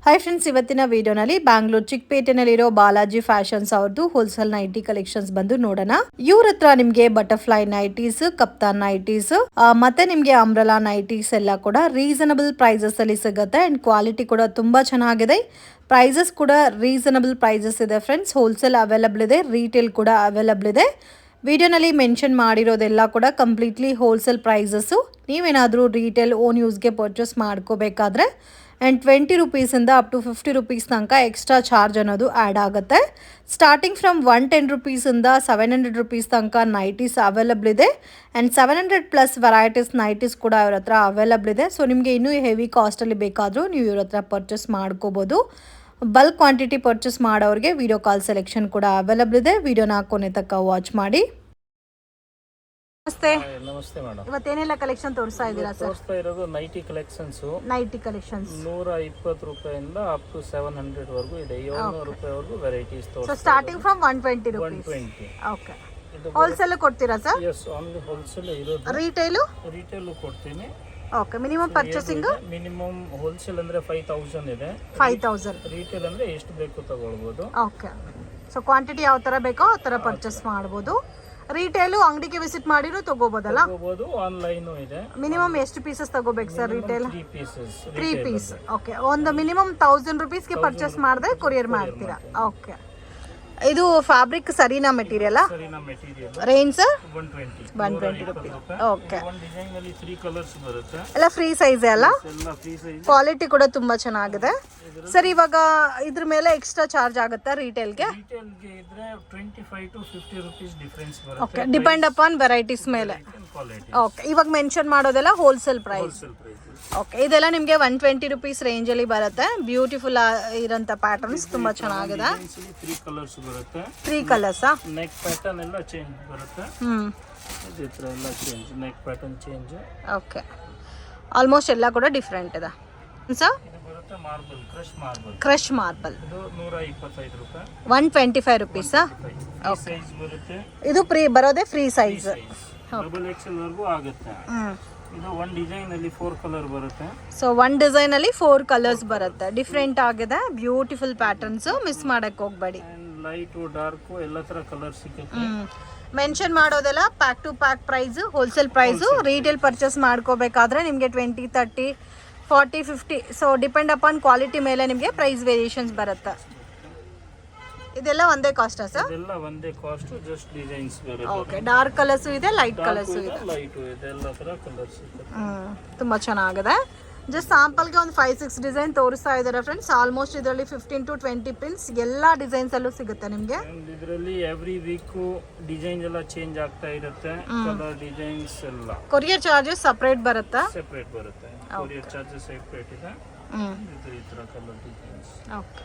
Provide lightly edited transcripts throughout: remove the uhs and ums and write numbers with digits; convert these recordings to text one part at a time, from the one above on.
Hi friends, ಇವತ್ತಿನ ವಿಡಿಯೋನಲ್ಲಿ Bangalore ಚಿಕ್ಕಪೇಟೆನಲ್ಲಿರೋ Balaji fashions ಅವ್ರದ್ದು ಹೋಲ್ಸೇಲ್ ನೈಟಿ ಕಲೆಕ್ಷನ್ಸ್ ಬಂದು ನೋಡೋಣ. ಇವ್ರ ಹತ್ರ ನಿಮ್ಗೆ ಬಟರ್ಫ್ಲೈ ನೈಟೀಸ್, ಕಪ್ತಾನ್ ನೈಟೀಸ್ ಮತ್ತೆ ನಿಮ್ಗೆ ಅಂಬ್ರೆಲಾ ನೈಟೀಸ್ ಎಲ್ಲ ಕೂಡ ರೀಸನಬಲ್ ಪ್ರೈಸಸ್ ಅಲ್ಲಿ ಸಿಗುತ್ತೆ. ಅಂಡ್ ಕ್ವಾಲಿಟಿ ಕೂಡ ತುಂಬಾ ಚೆನ್ನಾಗಿದೆ. ಪ್ರೈಸಸ್ ಕೂಡ ರೀಸನಬಲ್ ಪ್ರೈಸಸ್ ಇದೆ ಫ್ರೆಂಡ್ಸ್. ಹೋಲ್ಸೇಲ್ ಅವೈಲಬಲ್ ಇದೆ, ರೀಟೇಲ್ ಕೂಡ ಅವೈಲಬಲ್ ಇದೆ. ವಿಡಿಯೋನಲ್ಲಿ ಮೆನ್ಷನ್ ಮಾಡಿರೋದೆಲ್ಲ ಕೂಡ ಕಂಪ್ಲೀಟ್ಲಿ ಹೋಲ್ಸೇಲ್ ಪ್ರೈಸಸ್ಸು. ನೀವೇನಾದರೂ ರೀಟೇಲ್ ಓನ್ ಯೂಸ್ಗೆ ಪರ್ಚೇಸ್ ಮಾಡ್ಕೋಬೇಕಾದ್ರೆ ಆ್ಯಂಡ್ 20 ರೂಪೀಸಿಂದ ಅಪ್ ಟು 50 ರೂಪೀಸ್ ತನಕ ಎಕ್ಸ್ಟ್ರಾ ಚಾರ್ಜ್ ಅನ್ನೋದು ಆ್ಯಡ್ ಆಗುತ್ತೆ. ಸ್ಟಾರ್ಟಿಂಗ್ ಫ್ರಮ್ 110 ರೂಪೀಸಿಂದ 700 ರೂಪೀಸ್ ತನಕ ನೈಟೀಸ್ ಅವೈಲಬಲ್ ಇದೆ. ಆ್ಯಂಡ್ 700+ ವೆರೈಟೀಸ್ ನೈಟೀಸ್ ಕೂಡ ಇವ್ರ ಹತ್ರ ಅವೈಲಬಲ್ ಇದೆ. ಸೊ ನಿಮಗೆ ಇನ್ನೂ ಹೆವಿ ಕಾಸ್ಟಲ್ಲಿ ಬೇಕಾದರೂ ನೀವು ಇವ್ರ ಹತ್ರ ಪರ್ಚೇಸ್ ಮಾಡ್ಕೋಬೋದು. ಬಲ್ಕ್ ಕ್ವಾಂಟಿಟಿ ಪರ್ಚೇಸ್ ಮಾಡೋರಿಗೆ ವಿಡಿಯೋ ಕಾಲ್ ಸೆಲೆಕ್ಷನ್ ಕೂಡ ಅವೈಲಬಲ್ ಇದೆ. ವಿಡಿಯೋನ ಕೊನೆ ತನಕ ವಾಚ್ ಮಾಡಿ. ನಮಸ್ತೆ. ನಮಸ್ತೆ ಮೇಡಮ್. ಇವತ್ತೇನೆಲ್ಲ ಕಲೆಕ್ಷನ್ ತೋರಿಸ್ತಾ ಇದ್ದೀರಾ ಸರ್? ತೋರಿಸ್ತಾ ಇರೋದು ನೈಟಿ ಕಲೆಕ್ಷನ್ಸ್. ನೈಟಿ ಕಲೆಕ್ಷನ್ಸ್ 120 ರೂಪಾಯಿಂದ ಅಪ್ ಟು 700 ವರೆಗೂ ಇದೆ. 700 ರೂಪಾಯಿವರೆಗೂ ವೆರೈಟೀಸ್ ತೋರಿಸ್ತಾ. So starting from 120 rupees. 120. Okay. Wholesale ಕೊಡ್ತೀರಾ ಸರ್? ಎಸ್, ಓನ್ಲಿ ಹೋಲ್ಸೇಲ್ ಇರೋದು. ರಿಟೇಲ್ ಕೊಡ್ತೀನಿ. Okay. Minimum purchasing? Minimum wholesale ಅಂದ್ರೆ 5000 ಇದೆ. 5000. ರಿಟೇಲ್ ಅಂದ್ರೆ ಎಷ್ಟು ಬೇಕು ತಗೊಳ್ಬಹುದು. ಓಕೆ. ಸೊ ಕ್ವಾಂಟಿಟಿ ಯಾವ ತರ ಬೇಕೋ ಆ ತರ ಪರ್ಚೇಸ್ ಮಾಡಬಹುದು. ರಿಟೇಲ್ ಅಂಗಡಿಗೆ ವಿಸಿಟ್ ಮಾಡಿರೋ ತಗೋಬೋದಲ್ಲ? ತಗೋಬಹುದು. ಆನ್ಲೈನ್ ಇದೆ. ಮಿನಿಮಮ್ ಎಷ್ಟು ಪೀಸಸ್ ತಗೋಬೇಕು ಸರ್ ರಿಟೇಲ್? 3 ಪೀಸ್. ಓಕೆ. ಒಂದು ಮಿನಿಮಮ್ 1000 ರೂಪೀಸ್ಗೆ ಪರ್ಚೇಸ್ ಮಾಡಿದ್ರೆ ಕೊರಿಯರ್ ಮಾಡ್ತೀರಾ? ಓಕೆ. ಇದು ಫ್ಯಾಬ್ರಿಕ್ ಸರಿನಾ material? Range sir? 120 rupees. Okay. ಎಲ್ಲ ಫ್ರೀ ಸೈಜ್ ಅಲ್ಲ? ಕ್ವಾಲಿಟಿ ಕೂಡ ತುಂಬಾ ಚೆನ್ನಾಗಿದೆ ಸರ್. ಇವಾಗ ಇದ್ರ ಮೇಲೆ ಎಕ್ಸ್ಟ್ರಾ ಚಾರ್ಜ್ ಆಗುತ್ತಾ ರಿಟೇಲ್ಗೆ? ಓಕೆ. ಡಿಪೆಂಡ್ ಅಪಾನ್ ವೆರೈಟೀಸ್ ಮೇಲೆ. ಓಕೆ. ಇವಾಗ ಮೆನ್ಷನ್ ಮಾಡೋದೆಲ್ಲ ಹೋಲ್ಸೇಲ್ ಪ್ರೈಸ್. ಓಕೆ. ಇದೆಲ್ಲ ನಿಮಗೆ 120 ರೂಪೀಸ್ ರೇಂಜಲ್ಲಿ ಬರುತ್ತೆ. ಬ್ಯೂಟಿಫುಲ್ ಇರೋಂಥ ಪ್ಯಾಟರ್ನ್ಸ್ ತುಂಬ ಚೆನ್ನಾಗಿದೆ. 3 ಕಲರ್ಸಾ? ನೆಕ್ ಪ್ಯಾಟರ್ನ್ ಎಲ್ಲ ಚೇಂಜ್ ಬರುತ್ತೆ. ಇದೇ ತರ ಎಲ್ಲ change, neck pattern change. Okay. Almost ಎಲ್ಲ ಕೂಡ ಡಿಫ್ರೆಂಟ್ ಇದೆ ಸರ್. ಇದು ಬರುತ್ತೆ ಮಾರ್ಬಲ್, ಕ್ರಶ್ ಮಾರ್ಬಲ್. ಇದು 125 ರೂಪಾಯಿ. 125 ರೂಪೀಸಾ? ಓಕೆ. ಸೈಜ್ ಬರುತ್ತೆ. ಇದು ಬರೋದೇ ಫ್ರೀ ಸೈಜ್. ಡಬಲ್ ಎಕ್ಸೆಲ್ ವರೆಗೂ ಆಗುತ್ತೆ. ಇದು ಒಂದು ಡಿಸೈನ್ ಅಲ್ಲಿ 4 ಕಲರ್ ಬರುತ್ತೆ. ಸೊ ಒಂದು ಡಿಸೈನ್ ಅಲ್ಲಿ 4 ಕಲರ್ಸ್ ಬರುತ್ತೆ. ಡಿಫ್ರೆಂಟ್ ಆಗಿದೆ, ಬ್ಯೂಟಿಫುಲ್ ಪ್ಯಾಟರ್ನ್ಸ್. ಮಿಸ್ ಮಾಡಕ್ಕೆ ಹೋಗಬೇಡಿ. ಲೈಟ್ ಡಾರ್ಕ್ ಎಲ್ಲ ತರ ಕಲರ್ ಸಿಗುತ್ತೆ. ಮೆನ್ಷನ್ ಮಾಡೋದೆಲ್ಲ pack to pack price, wholesale price. Retail purchase ಮಾಡ್ಕೋಬೇಕಾದ್ರೆ ನಿಮಗೆ 20, 30, 40, 50. ಸೊ ಡಿಪೆಂಡ್ ಅಪಾನ್ ಕ್ವಾಲಿಟಿ ಮೇಲೆ ನಿಮಗೆ ಪ್ರೈಸ್ ವೇರಿಯೇಷನ್ಸ್ ಬರುತ್ತೆ. ಇದೆಲ್ಲ ಒಂದೇ ಕಾಸ್ಟಾ ಸರ್? ಇದೆಲ್ಲ ಒಂದೇ ಕಾಸ್ಟ್, ಜಸ್ಟ್ ಡಿಸೈನ್ಸ್ ಬರುತ್ತೆ. ಓಕೆ. ಡಾರ್ಕ್ ಕಲರ್ಸ್ ಇದೆ, ಲೈಟ್ ಕಲರ್ಸ್ ಇದೆ. ಲೈಟ್ ಇದೆ, ಎಲ್ಲ ತರ ಕಲರ್ಸ್ ಇದೆ. ತುಂಬಾ ಚೆನ್ನಾಗಿದೆ. ಜಸ್ಟ್ ಸ್ಯಾಂಪಲ್ಗೆ ಒಂದು 5-6 ಡಿಸೈನ್ ತೋರಿಸ್ತಾ ಇದ್ದಾರೆ ಫ್ರೆಂಡ್ಸ್. ಆಲ್ಮೋಸ್ಟ್ ಇದರಲ್ಲಿ 15 to 20 ಪ್ರಿಂಟ್ಸ್ ಎಲ್ಲ ಡಿಸೈನ್ಸ್ ಅಲ್ಲೂ ಸಿಗುತ್ತೆ ನಿಮಗೆ. ಇದರಲ್ಲಿ ಎವ್ರಿ ವೀಕ್ ಡಿಸೈನ್ ಎಲ್ಲ ಚೇಂಜ್ ಆಗ್ತಾ ಇರುತ್ತೆ. ಕಲರ್ ಡಿಸೈನ್ಸ್ ಎಲ್ಲ. ಕೊರಿಯರ್ ಚಾರ್ಜಸ್ ಸಪರೇಟ್ ಬರುತ್ತೆ? ಸೆಪರೇಟ್ ಬರುತ್ತೆ. ಕೊರಿಯರ್ ಚಾರ್ಜಸ್ ಸೆಪರೇಟ್ ಇದೆ. ಇದು ಈ ತರ ಕಲರ್ ಡಿಸೈನ್ಸ್. ಓಕೆ.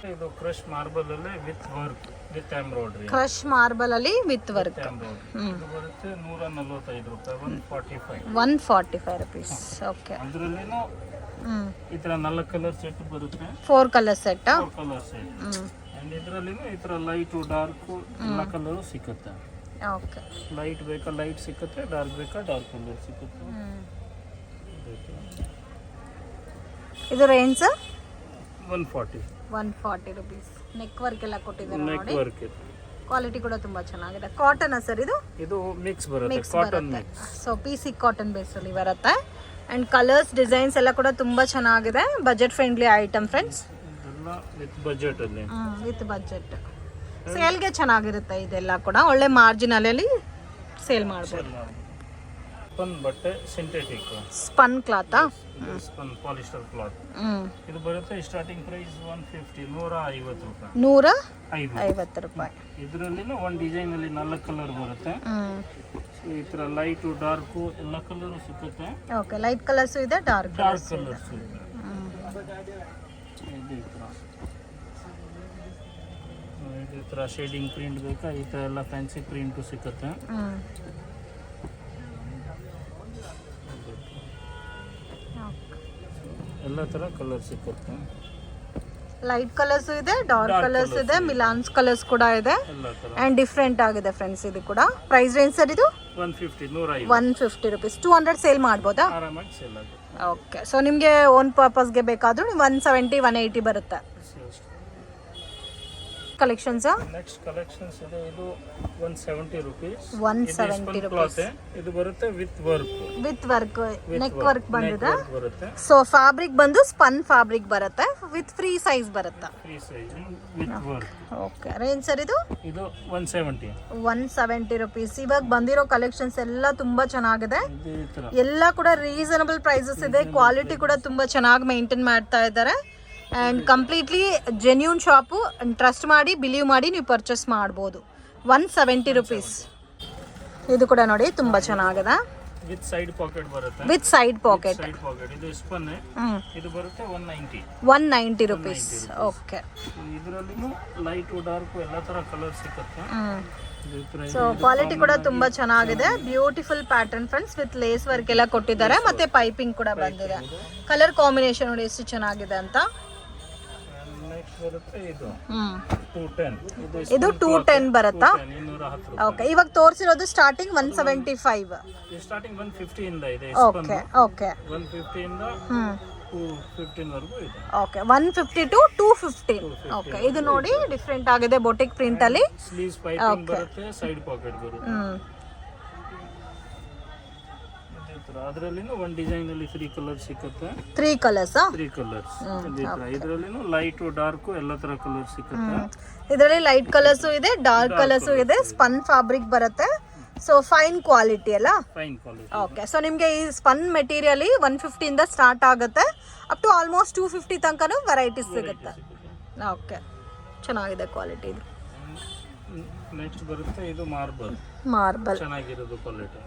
ಇದು ಕ್ರಶ್ ಮಾರ್ಬಲ್ ಅಲ್ಲಿ with work, with embroidery. Crush marble ಅಲ್ಲಿ ವಿತ್ ವರ್ಕ್. ಇದು ಬರುತ್ತೆ 145 ರೂಪಾಯಿ. 145 ರೂಪೀಸ್. ಓಕೆ. ಅದರಲ್ಲಿನೂ ಈ ತರ 4 ಕಲರ್ ಸೆಟ್ ಬರುತ್ತೆ. 4 colour set. 4 colour set. And ಇದರಲ್ಲಿನೂ ಈ ತರ ಲೈಟ್ ಡಾರ್ಕ್ ಎಲ್ಲ ಕಲರ್ ಸಿಗುತ್ತೆ. ಓಕೆ. ಲೈಟ್ ಬೇಕಾ ಲೈಟ್ ಸಿಗುತ್ತೆ, ಡಾರ್ಕ್ ಬೇಕಾ ಡಾರ್ಕ್ ಕಲರ್ ಸಿಗುತ್ತೆ. ಇದು ರೇಂಜ್ 140 ರೂಪೀಸ್. ನೆಕ್ ವರ್ಕ್ ಎಲ್ಲ ಕೊಟ್ಟಿದ್ದಾರೆ ನೆಕ್ ನೋಡಿ. ವರ್ಕ್. ಕ್ವಾಲಿಟಿ ಕೂಡ ತುಂಬಾ ಚೆನ್ನಾಗಿದೆ. ಕಾಟನ್ ಸರ್ ಇದು? ಇದು ಮಿಕ್ಸ್ ಬರುತ್ತೆ, cotton mix. So PC cotton base ಅಲ್ಲಿ ಬರುತ್ತೆ. ಅಂಡ್ ಕಲರ್ಸ್ ಡಿಸೈನ್ಸ್ ಎಲ್ಲ ಕೂಡ ತುಂಬಾ ಚೆನ್ನಾಗಿದೆ. Budget friendly item friends. ಇದೆಲ್ಲ ವಿತ್ ಬಜೆಟ್ ಅಲ್ಲಿ. With budget. ಸೇಲ್ಗೆ ಚೆನ್ನಾಗಿರುತ್ತೆ. ಇದೆಲ್ಲ ಕೂಡ ಒಳ್ಳೆ ಮಾರ್ಜಿನ್ ಅಲ್ಲಿ ಸೇಲ್ ಮಾಡಬಹುದು. ಸ್ಪನ್ ಬಟ್ಟೆ, synthetic spun cloth. Spun polyester cloth. ಇದು ಬರುತ್ತೆ ಸ್ಟಾರ್ಟಿಂಗ್ ಪ್ರೈಸ್ 150, 150 ರೂಪಾಯಿ. 150 ರೂಪಾಯಿ. ಇದರಲ್ಲಿನೂ ಒಂದು ಡಿಸೈನ್ ಅಲ್ಲಿ 4 ಕಲರ್ ಬರುತ್ತೆ. ಈ ತರ ಲೈಟ್ ಡಾರ್ಕ್ ಎಲ್ಲ ಕಲರ್ ಸಿಗುತ್ತೆ. ಓಕೆ. ಲೈಟ್ ಕಲರ್ಸ್ ಇದೆ, ಡಾರ್ಕ್ ಕಲರ್ಸ್ ಇದೆ. ಈ ತರ ಶೇಡಿಂಗ್ ಪ್ರಿಂಟ್ ಬೇಕಾ, ಈ ತರ ಎಲ್ಲ ಫ್ಯಾನ್ಸಿ ಪ್ರಿಂಟ್ ಸಿಗುತ್ತೆ. ಎಲ್ಲ ತರ ಕಲರ್ ಸಿಗುತ್ತೆ. ಲೈಟ್ ಕಲರ್ಸ್ ಇದೆ, ಡಾರ್ಕ್ ಕಲರ್ಸ್ ಇದೆ, ಮಿಲಾನ್ಸ್ ಕಲರ್ಸ್ ಕೂಡ ಇದೆ. ಅಂಡ್ ಡಿಫ್ರೆಂಟ್ ಆಗಿದೆ ಫ್ರೆಂಡ್ಸ್. ಇದು ಕೂಡ ಪ್ರೈಸ್ ರೇಂಜ್ ಸರ್ ಇದು 150 150 150 ರುಪೀಸ್ 200 ಸೇಲ್ ಮಾಡ್ಬೋದಾ? ಆರಾಮಾಗಿ ಸೇಲ್ ಆಗುತ್ತೆ. ಓಕೆ, ಸೊ ನಿಮಗೆ ಓನ್ ಪರ್ಪಸ್ಗೆ ಬೇಕಾದರೂ 170 180 ಬರುತ್ತೆ. ಕಲೆಕ್ಷನ್ಸ್ ನೆಕ್ಸ್ಟ್ ಕಲೆಕ್ಷನ್ಸ್ ಇದೆ. ಇದು 170 ರುಪೀಸ್ 170 ರುಪೀಸ್ ಇದು ಬರುತ್ತೆ ವಿತ್ ವರ್ಕ್ ನೆಕ್ ವರ್ಕ್ ಬಂದಿದೆ. ಬರುತ್ತೆ. ಸೊ ಫ್ಯಾಬ್ರಿಕ್ ಬಂದು ಸ್ಪನ್ ಫ್ಯಾಬ್ರಿಕ್ ಬರುತ್ತೆ ವಿತ್ ಫ್ರೀ ಸೈಜ್ ಬರುತ್ತೆ. Free size with work. Okay, range sir ಇದು 170 ರುಪೀಸ್. ಇವಾಗ ಬಂದಿರೋ ಕಲೆಕ್ಷನ್ಸ್ ಎಲ್ಲ ತುಂಬಾ ಚೆನ್ನಾಗಿದೆ. ಇದು ಈ ತರ ಎಲ್ಲ ಕೂಡ ರೀಸನಬಲ್ ಪ್ರೈಸಸ್ ಇದೆ. ಕ್ವಾಲಿಟಿ ಕೂಡ ತುಂಬಾ ಚೆನ್ನಾಗಿ ಮೇಂಟೈನ್ ಮಾಡ್ತಾ ಇದ್ದಾರೆ. And completely genuine shop. Trust ಮಾಡಿ ಬಿಲೀವ್ ಮಾಡಿ ನೀವು ಪರ್ಚೇಸ್ ಮಾಡ್ಬೋದು. 170 ರುಪೀಸ್. ಇದು ಕೂಡ ನೋಡಿ ತುಂಬಾ ಚೆನ್ನಾಗಿದೆ. ವಿತ್ ಸೈಡ್ ಪಾಕೆಟ್ ಬರುತ್ತೆ. With side pocket. ಇದು ಸ್ಪನ್. ಇದು ಬರುತ್ತೆ 190 ರುಪೀಸ್. ಓಕೆ, ಇದರಲ್ಲಿನೂ ಲೈಟ್ ಡಾರ್ಕ್ ಎಲ್ಲ ತರ ಕಲರ್ ಸಿಗುತ್ತೆ. ಸೊ ಕ್ವಾಲಿಟಿ ಕೂಡ ತುಂಬಾ ಚೆನ್ನಾಗಿದೆ. Beautiful pattern friends, with lace work ಎಲ್ಲ ಕೊಟ್ಟಿದ್ದಾರೆ. ಮತ್ತೆ ಪೈಪಿಂಗ್ ಕೂಡ ಬಂದಿದೆ. ಕಲರ್ ಕಾಂಬಿನೇಷನ್ ನೋಡಿ ಎಷ್ಟು ಚೆನ್ನಾಗಿದೆ ಅಂತ. ನೆಕ್ಸ್ಟ್ ಬರುತ್ತೆ ಇದು 210. ಇದು 210 ಬರುತ್ತಾ? 210 ಓಕೆ, ಇವಾಗ ತೋರಿಸಿರೋದು ಸ್ಟಾರ್ಟಿಂಗ್ 175. ಸ್ಟಾರ್ಟಿಂಗ್ 150 ಇಂದ ಇದೆ. ಓಕೆ ಓಕೆ 150 ಇಂದ 215 ವರೆಗೂ ಇದೆ. Okay, 150 to 215. ಓಕೆ, ಇದು ನೋಡಿ ಡಿಫ್ರೆಂಟ್ ಆಗಿದೆ ಬೋಟಿಕ್ ಪ್ರಿಂಟ್ ಅಲ್ಲಿ. ಸ್ಲೀವ್ಸ್ ಪೈಪಿಂಗ್ ಬರುತ್ತೆ, ಸೈಡ್ ಪಾಕೆಟ್ ಬರುತ್ತೆ. ಅದರಲ್ಲಿನೂ ಒಂದು ಡಿಸೈನ್ ಅಲ್ಲಿ 3 ಕಲರ್ ಸಿಗುತ್ತೆ. 3 ಕಲರ್ಸ್. 3 ಕಲರ್ಸ್ ಇದರಲ್ಲಿನೂ ಲೈಟ್ ಡಾರ್ಕ್ ಎಲ್ಲ ತರ ಕಲರ್ ಸಿಗುತ್ತೆ. ಇದರಲ್ಲಿ ಲೈಟ್ ಕಲರ್ಸ್ ಇದೆ, ಡಾರ್ಕ್ ಕಲರ್ಸ್ ಇದೆ. ಸ್ಪನ್ ಫ್ಯಾಬ್ರಿಕ್ ಬರುತ್ತೆ. ಸೊ ಫೈನ್ ಕ್ವಾಲಿಟಿ ಅಲ್ಲ? Fine quality. ಓಕೆ, ಸೊ ನಿಮಗೆ ಈ ಸ್ಪನ್ ಮೆಟೀರಿಯಲ್ 150 ಇಂದ ಸ್ಟಾರ್ಟ್ ಆಗುತ್ತೆ ಅಪ್ ಟು ಆಲ್ಮೋಸ್ಟ್ 250 ತನಕನೂ ವೆರೈಟೀಸ್ ಸಿಗುತ್ತೆ. ಓಕೆ, ಚೆನ್ನಾಗಿದೆ ಕ್ವಾಲಿಟಿ ಇದು. ನೆಕ್ಸ್ಟ್ ಬರುತ್ತೆ ಇದು ಮಾರ್ಬಲ್. ಚೆನ್ನಾಗಿರೋದು ಕ್ವಾಲಿಟಿ.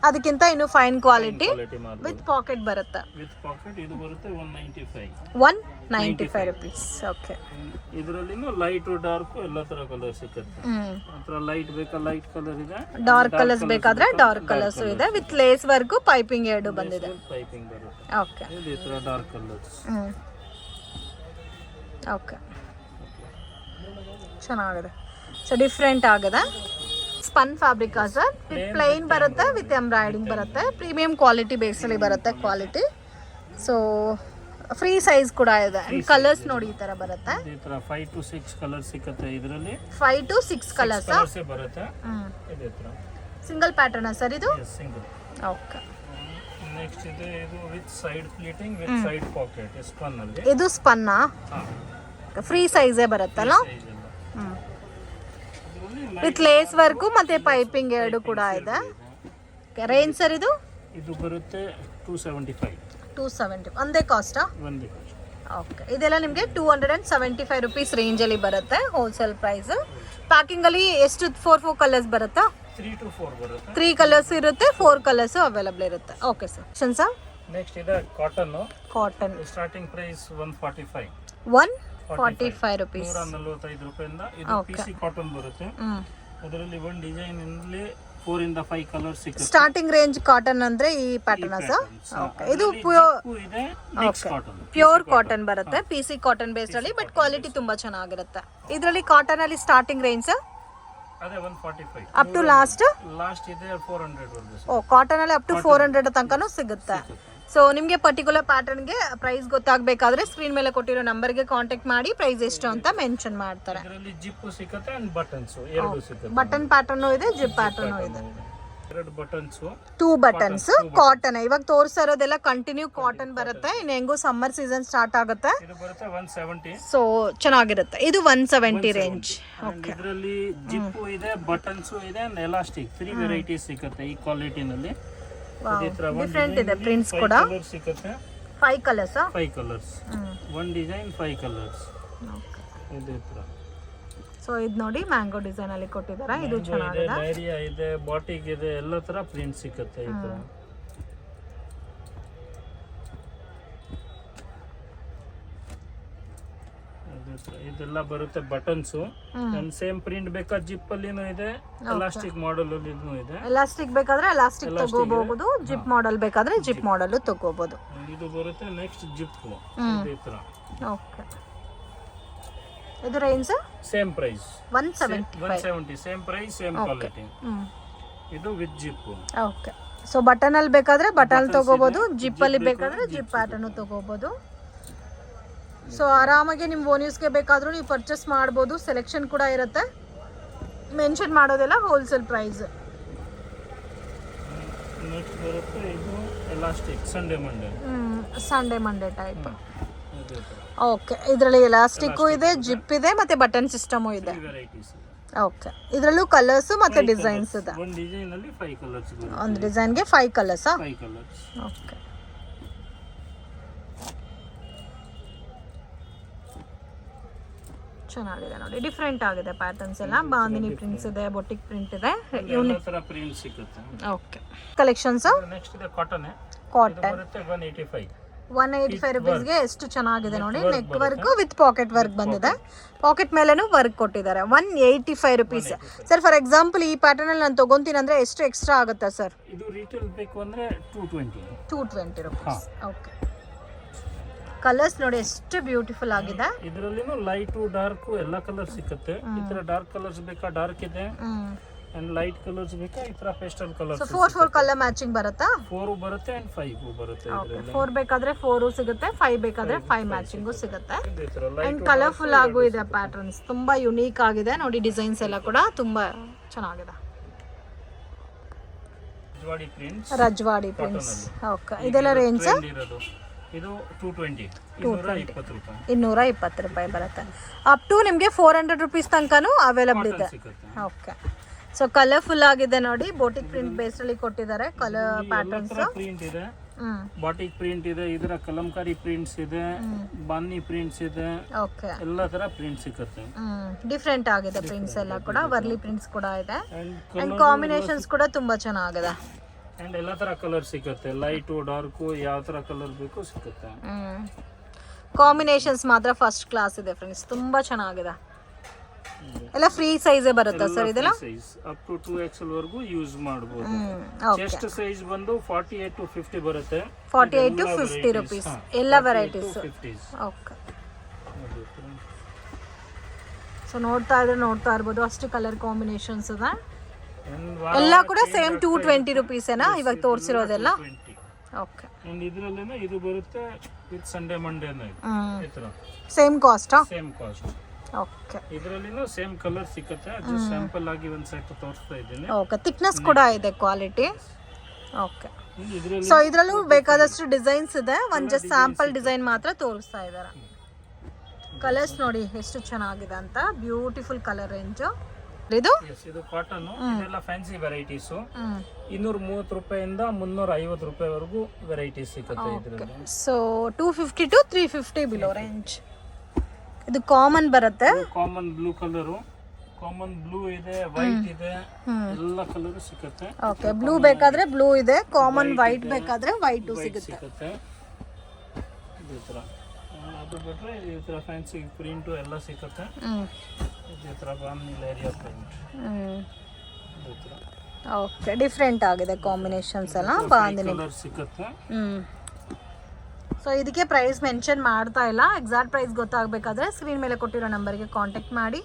ಅದಕ್ಕಿಂತ ಇನ್ನು fine quality marble with packet ಬರುತ್ತೆ. ವಿತ್ ಪಾಕೆಟ್ ಇದು ಬರುತ್ತೆ 195 ರುಪೀಸ್. ಓಕೆ, ಇದರಲ್ಲಿನೂ ಲೈಟ್ ಡಾರ್ಕ್ ಎಲ್ಲ ತರ ಕಲರ್ ಸಿಗುತ್ತೆ. ಮಾತ್ರ ಲೈಟ್ ಬೇಕಾ ಲೈಟ್ ಕಲರ್ ಇದೆ, ಡಾರ್ಕ್ ಕಲರ್ಸ್ ಬೇಕಾದ್ರೆ ಡಾರ್ಕ್ ಕಲರ್ಸ್ ಇದೆ. ವಿತ್ ಲೇಸ್ ವರ್ಕ್ ಪೈಪಿಂಗ್ ಎರಡು ಬಂದಿದೆ. ಪೈಪಿಂಗ್ ಬರುತ್ತೆ. ಓಕೆ, ಈ ತರ ಡಾರ್ಕ್ ಕಲರ್ಸ್. ಓಕೆ, ಚೆನ್ನಾಗಿದೆ. ಸೊ ಡಿಫ್ರೆಂಟ್ ಆಗಿದೆ. Spun fabric sir, with plain ಬರುತ್ತೆ, ವಿತ್ ಎಂಬ್ರಾಯ್ಡಿಂಗ್ ಬರುತ್ತೆ. ಪ್ರೀಮಿಯಂ ಕ್ವಾಲಿಟಿ ಬೇಸಲ್ಲಿ ಬರುತ್ತೆ ಕ್ವಾಲಿಟಿ. ಸೊ ಫ್ರೀ ಸೈಜ್ ಕೂಡ ಇದೆ. ಕಲರ್ಸ್ ನೋಡಿ ಈ ತರ ಬರುತ್ತೆ. ಈ ತರ 5 to 6 ಕಲರ್ಸ್ ಸಿಗುತ್ತೆ. ಇದರಲ್ಲಿ 5 to 6 ಕಲರ್ಸ್ ಬರುತ್ತೆ. ಇದೇ ತರ ಸಿಂಗಲ್ ಪ್ಯಾಟರ್ನ್ ಸರ್ ಇದು? ಸಿಂಗಲ್. ಓಕೆ, ನೆಕ್ಸ್ಟ್ ಇದೆ ಇದು with side pleating with side packet spun ಅಲ್ಲಿ. ಇದು ಸ್ಪನ್ನಾ? ಫ್ರೀ ಸೈಜೇ ಬರುತ್ತಲ್ಲ? ವಿತ್ ಲೇಸ್ ವರ್ಕ್ ಮತ್ತೆ ಪೈಪಿಂಗ್ ಎರಡು ಕೂಡ ಇದೆ. ರೇಂಜ್ ಸರ್ ಇದು? ಇದು ಬರುತ್ತೆ 275. 270 ಒಂದೇ ಕಾಸ್ಟಾ? ಒಂದೇ. ಓಕೆ, ಇದೆಲ್ಲ ನಿಮಗೆ 275 ರುಪೀಸ್ ರೇಂಜ್ ಅಲ್ಲಿ ಬರುತ್ತೆ ಹೋಲ್ಸೇಲ್ ಪ್ರೈಸ್. ಪ್ಯಾಕಿಂಗ್ ಅಲ್ಲಿ ಎಷ್ಟು 4 ಕಲರ್ಸ್ ಬರುತ್ತಾ? 3 to 4 ಬರುತ್ತೆ. 3 ಕಲರ್ಸ್ ಇರುತ್ತೆ, 4 ಕಲರ್ಸ್ ಅವೈಲಬಲ್ ಇರುತ್ತೆ. Okay sir. ಸರ್ ನೆಕ್ಸ್ಟ್ ಇದೆ cotton. Cotton starting price 145. 145 rupees. 145 ರೂಪಾಯಿಂದ ಇದು ಪಿಸಿ ಕಾಟನ್ ಬರುತ್ತೆ. ಅದರಲ್ಲಿ ಒಂದು ಡಿಸೈನ್ ಅಲ್ಲಿ 4 ಇಂದ 5 ಕಲರ್ಸ್ ಸಿಗುತ್ತೆ. ಸ್ಟಾರ್ಟಿಂಗ್ ರೇಂಜ್ ಕಾಟನ್ ಅಂದ್ರೆ ಈ ಪ್ಯಾಟರ್ನ್ ಸರ್? ಓಕೆ, ಇದು ಪ್ಯೂರ್ ಕಾಟನ್ ಬರುತ್ತೆ. ಪಿಸಿ ಕಾಟನ್ ಬೇಸ್ಡ್ ಅಲ್ಲಿ, ಬಟ್ ಕ್ವಾಲಿಟಿ ತುಂಬಾ ಚೆನ್ನಾಗಿರುತ್ತೆ. ಇದರಲ್ಲಿ ಕಾಟನ್ ಅಲ್ಲಿ ಸ್ಟಾರ್ಟಿಂಗ್ ರೇಂಜ್ ಅದೇ 145 ಅಪ್ ಟು ಲಾಸ್ಟ್ ಇದೆ 400 ವರೆಗೂ. ಓ, ಕಾಟನ್ ಅಲ್ಲಿ ಅಪ್ ಟು 400 ತನಕನೂ ಸಿಗುತ್ತೆ. ಸೊ ನಿಮಗೆ ಪರ್ಟಿಕ್ಯುಲರ್ ಪ್ಯಾಟರ್ನ್ಗೆ ಪ್ರೈಸ್ ಗೊತ್ತಾಗಬೇಕಾದ್ರೆ ಸ್ಕ್ರೀನ್ ಮೇಲೆ ಕೊಟ್ಟಿರೋ ನಂಬರ್ಗೆ ಕಾಂಟ್ಯಾಕ್ಟ್ ಮಾಡಿ ಪ್ರೈಸ್ ಎಷ್ಟು ಅಂತ ಮೆನ್ಷನ್ ಮಾಡ್ತಾರೆ. ಇದರಲ್ಲಿ ಜಿಪ್ ಸಿಗುತ್ತೆ ಅಂಡ್ ಬಟನ್ಸ್ ಎರಡು ಸಿಗುತ್ತೆ. ಬಟನ್ ಪ್ಯಾಟರ್ನ್ ಇದೆ, ಜಿಪ್ ಪ್ಯಾಟರ್ನ್ ಇದೆ. ಎರಡು ಬಟನ್ಸ್, 2 ಬಟನ್ಸ್. ಕಾಟನ್ ಇವಾಗ ತೋರಿಸ್ತಾ ಇರೋದೆಲ್ಲ ಕಂಟಿನ್ಯೂ ಕಾಟನ್ ಬರುತ್ತೆ. ಇನ್ನು ಹೆಂಗೋ ಸಮ್ಮರ್ ಸೀಸನ್ ಸ್ಟಾರ್ಟ್ ಆಗುತ್ತೆ. ಇದು ಬರುತ್ತೆ 170. ಸೊ ಚೆನ್ನಾಗಿರುತ್ತೆ. ಇದು 170 ರೇಂಜ್. ಓಕೆ, ಇದರಲ್ಲಿ ಜಿಪ್ ಇದೆ, ಬಟನ್ಸ್ ಇದೆ ಅಂಡ್ ಎಲಾಸ್ಟಿಕ್ 3 ವೆರೈಟೀಸ್ ಸಿಗುತ್ತೆ ಈ ಕ್ವಾಲಿಟಿನಲ್ಲಿ. ಡಿಫ್ರೆಂಟ್ ಇದೆ ಪ್ರಿಂಟ್ಸ್ ಕೂಡ. 5 ಕಲರ್ಸ್. 5 ಕಲರ್ಸ್, ಒಂದು ಡಿಸೈನ್ 5 ಕಲರ್ಸ್. ಇದೇ ತರ. ಸೊ ಇದು ನೋಡಿ ಮ್ಯಾಂಗೋ ಡಿಸೈನ್ ಅಲ್ಲಿ ಕೊಟ್ಟಿದ್ದಾರೆ. ಇದು ಚೆನ್ನಾಗಿದೆ. ಡೈರಿಯಾ ಇದೆ, ಬಾಟಿಕ್ ಇದೆ, ಎಲ್ಲ ತರ ಪ್ರಿಂಟ್ ಸಿಗುತ್ತೆ ಈ ತರ. ಇದೆಲ್ಲ ಬರುತ್ತೆ ಬಟನ್ಸ್. ಸೇಮ್ ಪ್ರಿಂಟ್ ಬೇಕಾ ಜಿಪ್ ಅಲ್ಲಿನೂ ಇದೆ, ಎಲಾಸ್ಟಿಕ್ ಮಾಡೆಲ್ ಅಲ್ಲಿನೂ ಇದೆ. ಎಲಾಸ್ಟಿಕ್ ಬೇಕಾದ್ರೆ ಎಲಾಸ್ಟಿಕ್ ತಗೋಬಹುದು, ಜಿಪ್ ಮಾಡೆಲ್ ಬೇಕಾದ್ರೆ ಜಿಪ್ ಮಾಡೆಲ್ ತಗೋಬಹುದು. ಇದು ಬರುತ್ತೆ ನೆಕ್ಸ್ಟ್ ಜಿಪ್ ಇದೇ ತರ. ಓಕೆ, ಇದು range same price 170. Same price same quality. ಇದು ವಿತ್ ಜಿಪ್. ಓಕೆ. ಸೊ ಬಟನಲ್ಲಿ ಬೇಕಾದರೆ ಬಟನ್ ತೊಗೋಬೋದು, ಜಿಪ್ಪಲ್ಲಿ ಬೇಕಾದರೆ ಜಿಪ್ ಪ್ಯಾಟರ್ನು ತೊಗೋಬೋದು. ಸೊ ಆರಾಮಾಗಿ ನಿಮ್ಮ ಓನ್ ಯೂಸ್ಗೆ ಬೇಕಾದರೂ ನೀವು ಪರ್ಚೇಸ್ ಮಾಡ್ಬೋದು. ಸೆಲೆಕ್ಷನ್ ಕೂಡ ಇರುತ್ತೆ, ಮೆನ್ಷನ್ ಮಾಡೋದೆಲ್ಲ ಹೋಲ್ಸೇಲ್ ಪ್ರೈಸ್. ನೆಕ್ಸ್ಟ್ ಬರುತ್ತೆ ಇದು elastic Sunday Monday type. Okay. ಇದರಲ್ಲಿ ಎಲಾಸ್ಟಿಕ್ಕು ಇದೆ, ಜಿಪ್ ಇದೆ, ಮತ್ತು ಬಟನ್ ಸಿಸ್ಟಮು ಇದೆ. ವೆರೈಟೀಸ್. ಓಕೆ. ಇದರಲ್ಲೂ ಕಲರ್ಸು ಮತ್ತು ಡಿಸೈನ್ಸ್ ಇದೆ. ಒಂದು ಡಿಸೈನಲ್ಲಿ 5 ಕಲರ್ಸ್ ಬರುತ್ತೆ. ಒಂದು ಡಿಸೈನ್ಗೆ 5 ಕಲರ್ಸಾ? 5 ಕಲರ್ಸ್. ಓಕೆ. ಚೆನ್ನಾಗಿದೆ ನೋಡಿ, ಡಿಫ್ರೆಂಟ್ ಆಗಿದೆ ಪ್ಯಾಟರ್ನ್ಸ್ ಎಲ್ಲ. ಬಾಂದಿನಿ ಪ್ರಿಂಟ್ಸ್ ಇದೆ, ಬೊಟಿಕ್ ಪ್ರಿಂಟ್ ಇದೆ, ಎಲ್ಲ ತರ ಪ್ರಿಂಟ್ ಸಿಗುತ್ತೆ. ಓಕೆ. ಕಲೆಕ್ಷನ್ಸ್ ನೆಕ್ಸ್ಟ್ ಇದೆ ಕಾಟನ್. ಕಾಟನ್ ಬರುತ್ತೆ 185. 185 ರುಪೀಸ್ಗೆ ಎಷ್ಟು ಚೆನ್ನಾಗಿದೆ ನೋಡಿ. Neck work with packet work ಬಂದಿದೆ, ಪಾಕೆಟ್ ಮೇಲೇನು ವರ್ಕ್ ಕೊಟ್ಟಿದ್ದಾರೆ. 185 ರುಪೀಸ್. ಸರ್ ಫಾರ್ ಎಕ್ಸಾಂಪಲ್ ಈ ಪ್ಯಾಟರ್ನ್ ಅಲ್ಲಿ ನಾನು ತಗೊಂತೀನಿ ಅಂದ್ರೆ ಎಷ್ಟು ಎಕ್ಸ್ಟ್ರಾ ಆಗುತ್ತೆ ಸರ್? ಇದು ರಿಟೇಲ್ ಬೇಕು ಅಂದ್ರೆ 220 ರುಪೀಸ್. ಓಕೆ. ಕಲರ್ಸ್ ನೋಡಿ ಎಷ್ಟು ಬ್ಯೂಟಿಫುಲ್ ಆಗಿದೆ. ಇದರಲ್ಲಿನೂ ಲೈಟ್ ಡಾರ್ಕ್ ಎಲ್ಲ ಕಲರ್ ಸಿಗುತ್ತೆ. ಈ ತರ ಡಾರ್ಕ್ ಕಲರ್ಸ್ ಬೇಕಾ ಡಾರ್ಕ್ ಇದೆ, ಅಂಡ್ ಲೈಟ್ ಕಲರ್ಸ್ ಬೇಕಾ ಈ ತರ pastel colours. So 4 colour matching ಬರುತ್ತಾ? 4 ಬರುತ್ತೆ ಅಂಡ್ 5 ಬರುತ್ತೆ. ಓಕೆ. 4 ಬೇಕಾದ್ರೆ 4 ಸಿಗುತ್ತೆ, 5 ಬೇಕಾದ್ರೆ 5 ಮ್ಯಾಚಿಂಗ್ ಸಿಗುತ್ತೆ. ಈ ತರ ಅಂಡ್ ಲೈಟ್ ಕಲರ್ಫುಲ್ ಆಗು ಇದೆ ಪ್ಯಾಟರ್ನ್ಸ್, ತುಂಬಾ ಯುನೀಕ್ ಆಗಿದೆ ನೋಡಿ. ಡಿಸೈನ್ಸ್ ಎಲ್ಲ ಕೂಡ ತುಂಬಾ ಚೆನ್ನಾಗಿದೆ. ರಜ್ವಾಡಿ ಪ್ರಿಂಟ್ಸ್. ಓಕೆ. ಇದೆಲ್ಲ ರೇಂಜ್ ಇರೋದು ಇದು 220 ರೂಪಾಯಿ. 220 ರೂಪಾಯಿ ಬರುತ್ತೆ. ಅಪ್ ಟು ನಿಮಗೆ 400 ರುಪೀಸ್ ತನಕನೂ ಅವೈಲಬಲ್ ಇದೆ. ಓಕೆ. ಸೊ ಕಲರ್ಫುಲ್ ಆಗಿದೆ ನೋಡಿ, ಬೋಟಿಕ್ ಪ್ರಿಂಟ್ ಬೇಸ್ ಅಲ್ಲಿ ಕೊಟ್ಟಿದ್ದಾರೆ ಕಲರ್ ಪ್ಯಾಟರ್ನ್ಸ್. ಪ್ರಿಂಟ್ ಇದೆ, ಬಾಟಿಕ್ ಪ್ರಿಂಟ್ ಇದೆ, ಇದರ ಕಲಂಕಾರಿ ಪ್ರಿಂಟ್ಸ್ ಇದೆ, ಬಾನಿ ಪ್ರಿಂಟ್ಸ್ ಇದೆ. ಓಕೆ. ಎಲ್ಲ ತರ ಪ್ರಿಂಟ್ ಸಿಗುತ್ತೆ. ಡಿಫ್ರೆಂಟ್ ಆಗಿದೆ ಪ್ರಿಂಟ್ಸ್ ಎಲ್ಲ ಕೂಡ. ವರ್ಲಿ ಪ್ರಿಂಟ್ಸ್ ಕೂಡ ಇದೆ, ಅಂಡ್ ಕಾಂಬಿನೇಷನ್ಸ್ ಕೂಡ ತುಂಬಾ ಚೆನ್ನಾಗಿದೆ. ಅಂಡ್ ಎಲ್ಲ ತರ ಕಲರ್ ಸಿಗುತ್ತೆ, ಲೈಟ್ ಡಾರ್ಕ್ ಯಾವ ತರ ಕಲರ್ ಬೇಕು ಸಿಗುತ್ತೆ. ಕಾಂಬಿನೇಷನ್ಸ್ ಮಾತ್ರ ಫಸ್ಟ್ ಕ್ಲಾಸ್ ಇದೆ ಫ್ರೆಂಡ್ಸ್, ತುಂಬಾ ಚೆನ್ನಾಗಿದೆ. ಎಲ್ಲ ಫ್ರೀ ಸೈಜ್ ಬರುತ್ತಾ ಸರ್ ಇದೆಲ್ಲ? ಸೈಜ್ ಅಪ್ ಟು 2XL ವರೆಗೂ ಯೂಸ್ ಮಾಡಬಹುದು. ಚೆಸ್ಟ್ ಸೈಜ್ ಬಂದು 48 to 50 ಬರುತ್ತೆ. 48 to 50 ರೂಪೀಸ್ ಎಲ್ಲ ವೆರೈಟೀಸ್. ಓಕೆ. ಸೊ ನೋಡ್ತಾ ಇರ್ಬೋದು ಅಷ್ಟು ಕಲರ್ ಕಾಂಬಿನೇಷನ್ಸ್ ಇದೆ. ಎಲ್ಲ ಕೂಡ ಸೇಮ್ 220 ರುಪೀಸ್ ಏನಾ ಇವಾಗ ತೋರಿಸಿರೋದೆಲ್ಲ? ಓಕೆ. ಇದರಲ್ಲೇನೆ ಇದು ಬರುತ್ತೆ ವಿತ್ ಸಂಡೇ ಮಂಡೇ ಈ ತರ ಸೇಮ್ ಕಾಸ್ಟಾ? Same cost. ಓಕೆ. ಇದರಲ್ಲಿನೂ ಸೇಮ್ ಕಲರ್ ಸಿಗುತ್ತೆ. ಅದು ಸ್ಯಾಂಪಲ್ ಆಗಿ ಒಂದು ಸೆಟ್ ತೋರಿಸ್ತಾ ಇದ್ದೀನಿ. ಓಕೆ. ಥಿಕ್ನೆಸ್ ಕೂಡ ಇದೆ, ಕ್ವಾಲಿಟಿ. ಓಕೆ. ಸೊ ಇದರಲ್ಲೂ ಬೇಕಾದಷ್ಟು ಡಿಸೈನ್ಸ್ ಇದೆ, ಒಂದು ಜಸ್ಟ್ ಸ್ಯಾಂಪಲ್ ಡಿಸೈನ್ ಮಾತ್ರ ತೋರಿಸ್ತಾ ಇದ್ದಾರೆ. ಕಲರ್ಸ್ ನೋಡಿ ಎಷ್ಟು ಚೆನ್ನಾಗಿದೆ ಅಂತ, ಬ್ಯೂಟಿಫುಲ್ ಕಲರ್ ರೇಂಜ್. ಇದು ಕಾಟನ್, ಇದೆಲ್ಲ ಫ್ಯಾನ್ಸಿ ವೆರೈಟೀಸ್. 230 ರೂಪಾಯಿಂದ 350 ರೂಪಾಯಿವರೆಗೂ ವೆರೈಟೀಸ್ ಸಿಗುತ್ತೆ ಇದರಲ್ಲಿ. So 250 to 350 below range. ಇದು ಕಾಮನ್ ಬರುತ್ತೆ, common blue colour, common blue ಇದೆ, ವೈಟ್ ಇದೆ, ಎಲ್ಲ ಕಲರ್ ಸಿಗುತ್ತೆ. ಓಕೆ. ಬ್ಲೂ ಬೇಕಾದ್ರೆ ಬ್ಲೂ ಇದೆ, ಕಾಮನ್ ವೈಟ್ ಬೇಕಾದ್ರೆ ವೈಟ್ ಸಿಗುತ್ತೆ. ಈ ತರ ಅದು ಬಿಟ್ರೆ ಈ ತರ ಫ್ಯಾನ್ಸಿ ಪ್ರಿಂಟ್ ಎಲ್ಲ ಸಿಗುತ್ತೆ. ಈ ತರ bandhani area print. Okay. Different ಆಗಿದೆ ಕಾಂಬಿನೇಷನ್ಸ್ ಎಲ್ಲ. ಬಾಂದಿನಿ ಕಲರ್ ಸಿಗುತ್ತೆ. ಸೊ ಇದಕ್ಕೆ ಪ್ರೈಸ್ ಮೆನ್ಷನ್ ಮಾಡ್ತಾ ಇಲ್ಲ. ಎಕ್ಸಾಕ್ಟ್ ಪ್ರೈಸ್ ಗೊತ್ತಾಗಬೇಕಾದ್ರೆ ಸ್ಕ್ರೀನ್ ಮೇಲೆ ಕೊಟ್ಟಿರೋ ನಂಬರ್ಗೆ ಕಾಂಟ್ಯಾಕ್ಟ್ ಮಾಡಿ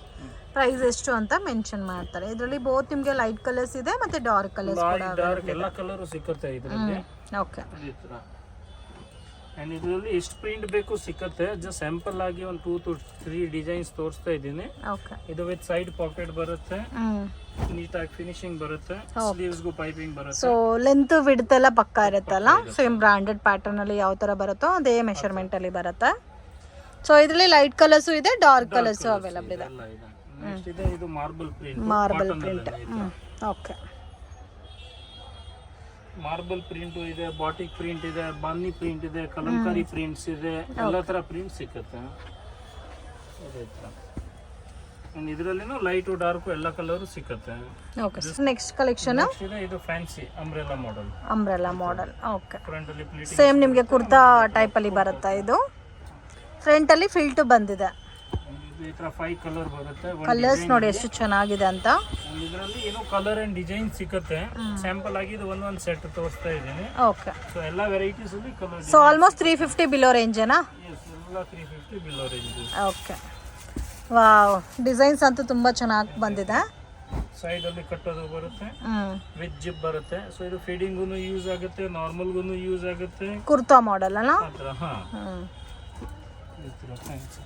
ಪ್ರೈಸ್ ಎಷ್ಟು ಅಂತ ಮೆನ್ಷನ್ ಮಾಡ್ತಾರೆ. ಇದರಲ್ಲಿ ಬೋತ್ ನಿಮಗೆ ಲೈಟ್ ಕಲರ್ಸ್ ಇದೆ ಮತ್ತೆ ಡಾರ್ಕ್ ಕಲರ್ಸ್ ಕೂಡ ಡಾರ್ಕ್ ಎಲ್ಲ ಕಲರ್ ಸಿಗುತ್ತೆ ಇದರಲ್ಲಿ. ಓಕೆ. ಈ ತರ ಅಂಡ್ ಇದರಲ್ಲಿ ಎಷ್ಟು ಪ್ರಿಂಟ್ ಬೇಕು ಸಿಗುತ್ತೆ. ಜಸ್ಟ್ ಸ್ಯಾಂಪಲ್ ಆಗಿ ಒಂದು 2 to 3 ಡಿಸೈನ್ಸ್ ತೋರಿಸ್ತಾ ಇದ್ದೀನಿ. ಓಕೆ. ಇದು ವಿತ್ ಸೈಡ್ ಪಾಕೆಟ್ ಬರುತ್ತೆ, ನೀಟಾಗಿ ಫಿನಿಶಿಂಗ್ ಬರುತ್ತೆ, ಸ್ಲೀವ್ಸ್ ಗೂ ಪೈಪಿಂಗ್ ಬರುತ್ತೆ. ಸೊ ಲೆಂತ್ ವಿಡ್ತ್ ಎಲ್ಲ ಪಕ್ಕಾ ಇರುತ್ತಲ್ಲ, ಸೇಮ್ ಬ್ರಾಂಡೆಡ್ ಪ್ಯಾಟರ್ನ್ ಅಲ್ಲಿ ಯಾವ ತರ ಬರುತ್ತೋ ಅದೇ ಮೆಷರ್ಮೆಂಟ್ ಅಲ್ಲಿ ಬರುತ್ತೆ. ಸೊ ಇದರಲ್ಲಿ ಲೈಟ್ ಕಲರ್ಸ್ ಇದೆ, ಡಾರ್ಕ್ ಕಲರ್ಸ್ ಅವೈಲಬಲ್ ಇದೆ. ನೆಕ್ಸ್ಟ್ ಇದೆ ಇದು marble print. Okay. Marble print ಇದೆ, ಬಾಟಿಕ್ ಪ್ರಿಂಟ್ ಇದೆ, ಬಾನಿ ಪ್ರಿಂಟ್ ಇದೆ, ಕಲಂಕಾರಿ ಪ್ರಿಂಟ್ಸ್ ಇದೆ, ಎಲ್ಲ ತರ ಪ್ರಿಂಟ್ ಸಿಗುತ್ತೆ. ಇದರಲ್ಲಿನೂ ಲೈಟ್ ಡಾರ್ಕ್ ಎಲ್ಲ ಕಲರ್ ಸಿಗುತ್ತೆ. ಓಕೆ. ನೆಕ್ಸ್ಟ್ ಕಲೆಕ್ಷನ್ ಇದು fancy umbrella model. Okay. Front ಅಲ್ಲಿ ಪ್ಲೀಟಿಂಗ್ ಸೇಮ್ ನಿಮಗೆ ಕುರ್ತಾ ಟೈಪ್ ಅಲ್ಲಿ ಬರುತ್ತೆ. ಇದು ಫ್ರಂಟ್ ಅಲ್ಲಿ ಫಿಲ್ಟ್ ಬಂದಿದೆ. ಈ ತರ 5 ಕಲರ್ ಬರುತ್ತೆ. ಕಲರ್ಸ್ ನೋಡಿ ಎಷ್ಟು ಚೆನ್ನಾಗಿದೆ ಅಂತ. ಇದರಲ್ಲಿ ಏನೋ ಕಲರ್ ಅಂಡ್ ಡಿಸೈನ್ ಸಿಗುತ್ತೆ. ಸ್ಯಾಂಪಲ್ ಆಗಿ ಇದು ಒಂದೊಂದು ಸೆಟ್ ತೋರಿಸ್ತಾ ಇದ್ದೀನಿ. ಓಕೆ. ಸೊ ಎಲ್ಲ ವೆರೈಟೀಸ್ ಅಲ್ಲಿ colour. So almost 350 below range ಏನಾ? ಎಸ್, ಎಲ್ಲ 350 below range. Okay. Wow, designs ಅಂತೂ ತುಂಬಾ ಚೆನ್ನಾಗಿ ಬಂದಿದೆ. ಸೈಡ್ ಅಲ್ಲಿ ಕಟ್ಟೋದು ಬರುತ್ತೆ, ಹ್ಮ್ ವಿತ್ ಜಿಪ್ ಬರುತ್ತೆ. ಸೊ ಇದು ಫೀಡಿಂಗು ಯೂಸ್ ಆಗುತ್ತೆ, ನಾರ್ಮಲ್ಗೂ ಯೂಸ್ ಆಗುತ್ತೆ. ಕುರ್ತಾ ಮಾಡೆಲ್ ಅಲ್ಲ. ಹಾ, ಹ್ಮ್ ಈ ಥರ ಫ್ಯಾನ್ಸಿ.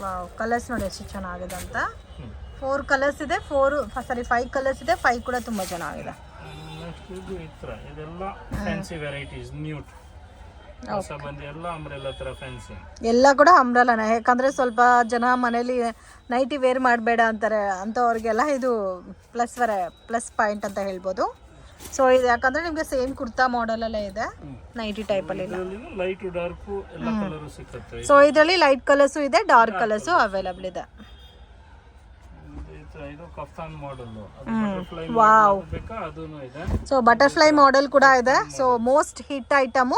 ವಾವ್, ಕಲರ್ಸ್ ನೋಡಿ ಎಷ್ಟು ಚೆನ್ನಾಗಿದೆ ಅಂತ. 4 ಕಲರ್ಸ್ ಇದೆ, 5 ಕಲರ್ಸ್ ಇದೆ. 5 ಕೂಡ ತುಂಬಾ ಚೆನ್ನಾಗಿದೆ. ನೆಕ್ಸ್ಟ್ ಇದು ಈ ಥರ, ಇದೆಲ್ಲ ಫ್ಯಾನ್ಸಿ ವೆರೈಟೀಸ್, ನ್ಯೂಟ್ ಹೊಸ ಬಂದು ಎಲ್ಲ ಅಂಬ್ರೆಲಾ ಥರ ಫ್ಯಾನ್ಸಿ. ಎಲ್ಲ ಕೂಡ ಅಂಬ್ರೆಲಾನೇ, ಯಾಕಂದ್ರೆ ಸ್ವಲ್ಪ ಜನ ಮನೇಲಿ ನೈಟಿ ವೇರ್ ಮಾಡಬೇಡ ಅಂತಾರೆ, ಅಂಥವ್ರಿಗೆಲ್ಲ ಇದು ಪ್ಲಸ್ ಪಾಯಿಂಟ್ ಅಂತ ಹೇಳ್ಬೋದು. ಸೊ ಇದು ಯಾಕಂದ್ರೆ ನಿಮಗೆ ಸೇಮ್ ಕುರ್ತಾ ಮಾಡೆಲ್ ಅಲ್ಲೇ ಇದೆ, ನೈಟಿ ಟೈಪ್ ಅಲ್ಲಿ ಇಲ್ಲ. ಲೈಟ್ ಡಾರ್ಕ್ ಎಲ್ಲ ಕಲರ್ ಸಿಗುತ್ತೆ. ಸೊ ಇದರಲ್ಲಿ ಲೈಟ್ ಕಲರ್ಸ್ ಇದೆ, ಡಾರ್ಕ್ ಕಲರ್ಸ್ ಅವೈಲಬಲ್ ಇದೆ. ಇದು ಕಫ್ತಾನ್ ಮಾಡೆಲ್, ಅದು ಬಟರ್ಫ್ಲೈ ಬೇಕಾ ಅದೂನು ಇದೆ. ಸೊ ಬಟರ್ಫ್ಲೈ ಮಾಡೆಲ್ ಕೂಡ ಇದೆ. So most hit item.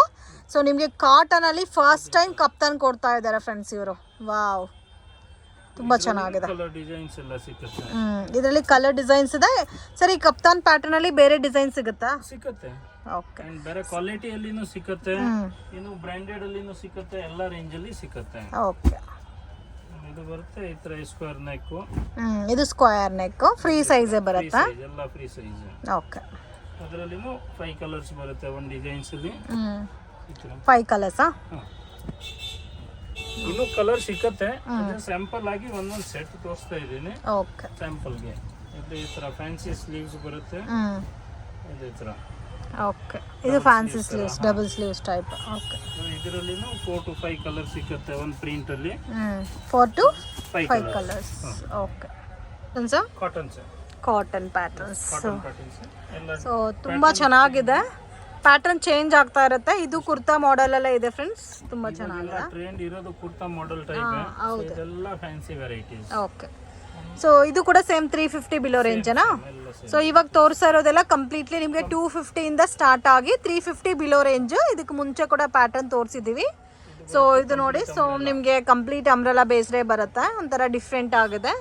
So ನಿಮಗೆ ಕಾಟನ್ ಅಲ್ಲಿ ಫಸ್ಟ್ ಟೈಮ್ ಕಫ್ತಾನ್ ಕೊಡ್ತಾ ಇದ್ದಾರೆ ಫ್ರೆಂಡ್ಸ್ ಇವರು. ವಾವ್, ತುಂಬಾ ಚೆನ್ನಾಗಿದೆ. ಕಲರ್ ಡಿಸೈನ್ಸ್ ಎಲ್ಲ ಸಿಗುತ್ತೆ. ಇದರಲ್ಲಿ ಕಲರ್ ಡಿಸೈನ್ಸ್ ಇದೆ. ಸರಿ, ಕಫ್ತಾನ್ ಪ್ಯಾಟರ್ನ್ ಅಲ್ಲಿ ಬೇರೆ ಡಿಸೈನ್ ಸಿಗುತ್ತಾ? ಸಿಗುತ್ತೆ. ಓಕೆ, ಬೇರೆ ಕ್ವಾಲಿಟಿ ಅಲ್ಲಿನೂ ಸಿಗುತ್ತೆ, ಇನ್ನು ಬ್ರಾಂಡೆಡ್ ಅಲ್ಲಿನೂ ಸಿಗುತ್ತೆ, ಎಲ್ಲ ರೇಂಜ್ ಅಲ್ಲಿ ಸಿಗುತ್ತೆ. ಓಕೆ, ಇದು ಬರುತ್ತೆ ಈ ತರ ಸ್ಕ್ವೇರ್ ನೆಕ್. ಇದು ಸ್ಕ್ವೇರ್ ನೆಕ್, ಫ್ರೀ ಸೈಜ್ ಬರುತ್ತಾ? ಎಲ್ಲ ಫ್ರೀ ಸೈಜ್. ಓಕೆ, ಅದರಲ್ಲಿನೂ 5 ಕಲರ್ಸ್ ಬರುತ್ತೆ ಒಂದು ಡಿಸೈನ್ಸ್ ಅಲ್ಲಿ. 5 ಕಲರ್ಸ್. ಇನ್ನು ಕಲರ್ ಸಿಕ್ಕತ್ತೆ, ಸ್ಯಾಂಪಲ್ ಆಗಿ ಒಂದೊಂದು ಸೆಟ್ ತೋರಿಸ್ತಾ ಇದ್ದೀನಿ. ಓಕೆ, ಸ್ಯಾಂಪಲ್ ಗೆ ಈ ತರ ಫ್ಯಾನ್ಸಿ ಸ್ಲೀವ್ಸ್ ಬರುತ್ತೆ. ಈ ತರ. ಓಕೆ, ಇದು fancy sleeves, double sleeves type. Okay, ಇದರಲ್ಲಿನೂ 4 to 5 ಕಲರ್ ಸಿಕ್ಕತ್ತೆ ಒಂದು ಪ್ರಿಂಟ್ ಅಲ್ಲಿ. 4 to 5 colours. Okay, cotton patterns. So ತುಂಬಾ ಚೆನ್ನಾಗಿದೆ, ಪ್ಯಾಟರ್ನ್ ಚೇಂಜ್ ಆಗ್ತಾ ಇರುತ್ತೆ. ಇದು ಕುರ್ತಾ ಮಾಡೆಲ್ ಅಲ್ಲೇ ಇದೆ ಫ್ರೆಂಡ್ಸ್, ತುಂಬಾ ಚೆನ್ನಾಗಿದೆ. ಟ್ರೆಂಡ್ ಇರೋದು ಕುರ್ತಾ ಮಾಡೆಲ್ ಟೈಪ್. ಇದೆಲ್ಲ ಫ್ಯಾನ್ಸಿ ವೆರೈಟೀಸ್. ಓಕೆ, ಸೊ ಇದು ಕೂಡ ಸೇಮ್ 350 ಬಿಲೋ ರೇಂಜನಾ? ಸೊ ಇವಾಗ ತೋರಿಸ್ತಾ ಇರೋದೆಲ್ಲ ಕಂಪ್ಲೀಟ್ಲಿ ನಿಮಗೆ 250 ಇಂದ ಸ್ಟಾರ್ಟ್ ಆಗಿ 350 ಬಿಲೋ ರೇಂಜ್. ಇದಕ್ಕೆ ಮುಂಚೆ ಕೂಡ ಪ್ಯಾಟರ್ನ್ ತೋರಿಸಿದ್ದೀವಿ. ಸೊ ಇದು ನೋಡಿ, ಸೊ ನಿಮಗೆ ಕಂಪ್ಲೀಟ್ ಅಂಬ್ರೆಲಾ ಬೇಸ್ರೇ ಬರುತ್ತೆ, ಒಂಥರ ಡಿಫ್ರೆಂಟ್ ಆಗಿದೆ.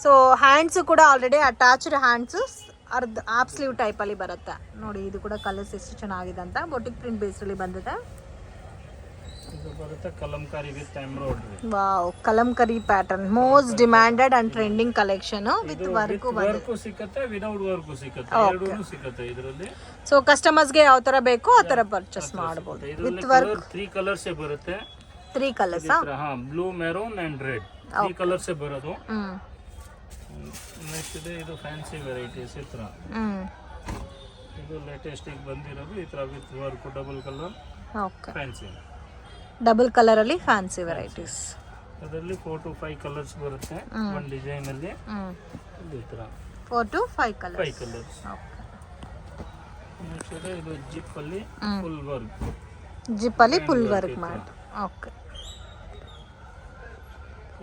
ಸೊ ಹ್ಯಾಂಡ್ಸ್ ಕೂಡ ಆಲ್ರೆಡಿ ಅಟ್ಯಾಚ್ಡ್ ಹ್ಯಾಂಡ್ಸ್, ಅರ್ಧ ಆಪ್ ಸ್ಲೀವ್ ಟೈಪ್ ಅಲ್ಲಿ ಬರುತ್ತೆ ನೋಡಿ. ಇದು ಕೂಡ ಕಲರ್ಸ್ ಎಷ್ಟು ಚೆನ್ನಾಗಿದೆ ಅಂತ, ಬೊಟಿಕ್ ಪ್ರಿಂಟ್ ಬೇಸ್ ಅಲ್ಲಿ ಬಂದಿದೆ. ಇದು ಬರುತ್ತೆ Kalamkari with embroidery. Wow, Kalamkari pattern most demanded and trending collection. With work ಸಿಗುತ್ತೆ, ವಿದೌಟ್ ವರ್ಕ್ ಸಿಗುತ್ತೆ, ಎರಡೂ ಸಿಗುತ್ತೆ ಇದರಲ್ಲಿ. ಸೊ ಕಸ್ಟಮರ್ಸ್ ಗೆ ಯಾವ ತರ ಬೇಕು ಆ ತರ ಪರ್ಚೇಸ್ ಮಾಡಬಹುದು. ವಿತ್ ವರ್ಕ್ 3 ಕಲರ್ಸ್ ಬರುತ್ತೆ. 3 ಕಲರ್ಸ್. ಹಾ, blue, maroon and red, 3 colours ಬರೋದು. ನೆಕ್ಸ್ಟ್ ಇದೆ ಇದು ಫ್ಯಾನ್ಸಿ ವೆರೈಟೀಸ್. ಈ ತರ ಇದು ಲೇಟೆಸ್ಟ್ ಆಗಿ ಬಂದಿರೋದು, ಈ ತರ with work double colour. Okay, fancy double colour ಅಲ್ಲಿ ಫ್ಯಾನ್ಸಿ ವೆರೈಟೀಸ್. ಅದರಲ್ಲಿ 4 to 5 ಕಲರ್ಸ್ ಬರುತ್ತೆ ಒಂದು ಡಿಸೈನ್ ಅಲ್ಲಿ. ಈ ತರ 4 to 5 ಕಲರ್ಸ್. 5 ಕಲರ್ಸ್. ನೆಕ್ಸ್ಟ್ ಇದೆ ಇದು ಜಿಪ್ ಅಲ್ಲಿ ಫುಲ್ ವರ್ಕ್. ಜಿಪ್ ಅಲ್ಲಿ ಫುಲ್ ವರ್ಕ್ ಮಾಡಿ. ಓಕೆ,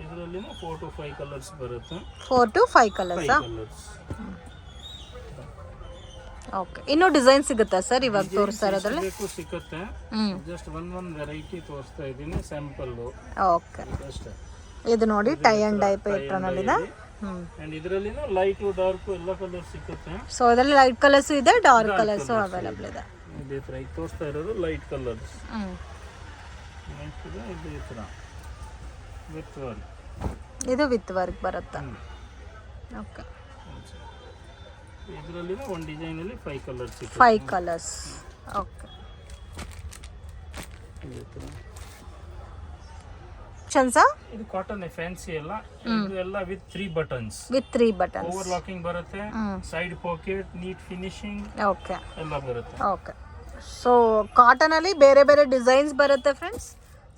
ಇದರಲ್ಲಿ 4 to 5 ಕಲರ್ಸ್ ಬರುತ್ತೆ. 4 to 5 ಕಲರ್ಸ್. ಓಕೆ, ಇನ್ನೂ ಡಿಸೈನ್ ಸಿಗುತ್ತಾ ಸರ್ ಇವಾಗ ತೋರಿಸ್ತಾ ಇರೋದ್ರಲ್ಲಿ? ಸಿಗುತ್ತೆ, ಜಸ್ಟ್ ಒಂದ್ ವೆರೈಟಿ ತೋರಿಸ್ತಾ ಇದ್ದೀನಿ ಸ್ಯಾಂಪಲ್. ಓಕೆ, ಇದು ನೋಡಿ ಟೈ ಅಂಡ್ ಡೈ ಪ್ಯಾಟರ್ನ್ ಅಲ್ಲಿ ಇದೆ. ಅಂಡ್ ಇದರಲ್ಲಿನೂ ಲೈಟ್ ಡಾರ್ಕ್ ಎಲ್ಲ ಕಲರ್ ಸಿಗುತ್ತೆ. ಸೊ ಇದರಲ್ಲಿ ಲೈಟ್ ಕಲರ್ಸ್ ಇದೆ, ಡಾರ್ಕ್ ಕಲರ್ಸ್ ಅವೈಲಬಲ್ ಇದೆ. ಇದೇ ತರ ಈಗ ತೋರಿಸ್ತಾ ಇರೋದು ಲೈಟ್ ಕಲರ್ಸ್. ನೆಕ್ಸ್ಟ್ ಇದೆ ಇದು ಈ ತರ ವಿತ್ ವರ್ಕ್. ಇದು ವಿತ್ ವರ್ಕ್ ಬರುತ್ತೆ. ಓಕೆ, ಇದರಲ್ಲಿ ಒಂದು ಡಿಸೈನ್ ಅಲ್ಲಿ 5 ಕಲರ್ಸ್ ಸಿಗುತ್ತೆ. 5 ಕಲರ್ಸ್. ಓಕೆ, ಇದು ಕಾಟನ್ ಫ್ಯಾನ್ಸಿ ಎಲ್ಲ. ಇದು ಎಲ್ಲ with 3 buttons. With 3 buttons. Over locking ಬರುತ್ತೆ, side pocket, neat finishing. Okay, ಎಲ್ಲ ಬರುತ್ತೆ. ಓಕೆ, ಸೊ ಕಾಟನ್ ಅಲ್ಲಿ ಬೇರೆ ಬೇರೆ ಡಿಸೈನ್ಸ್ ಬರುತ್ತೆ friends.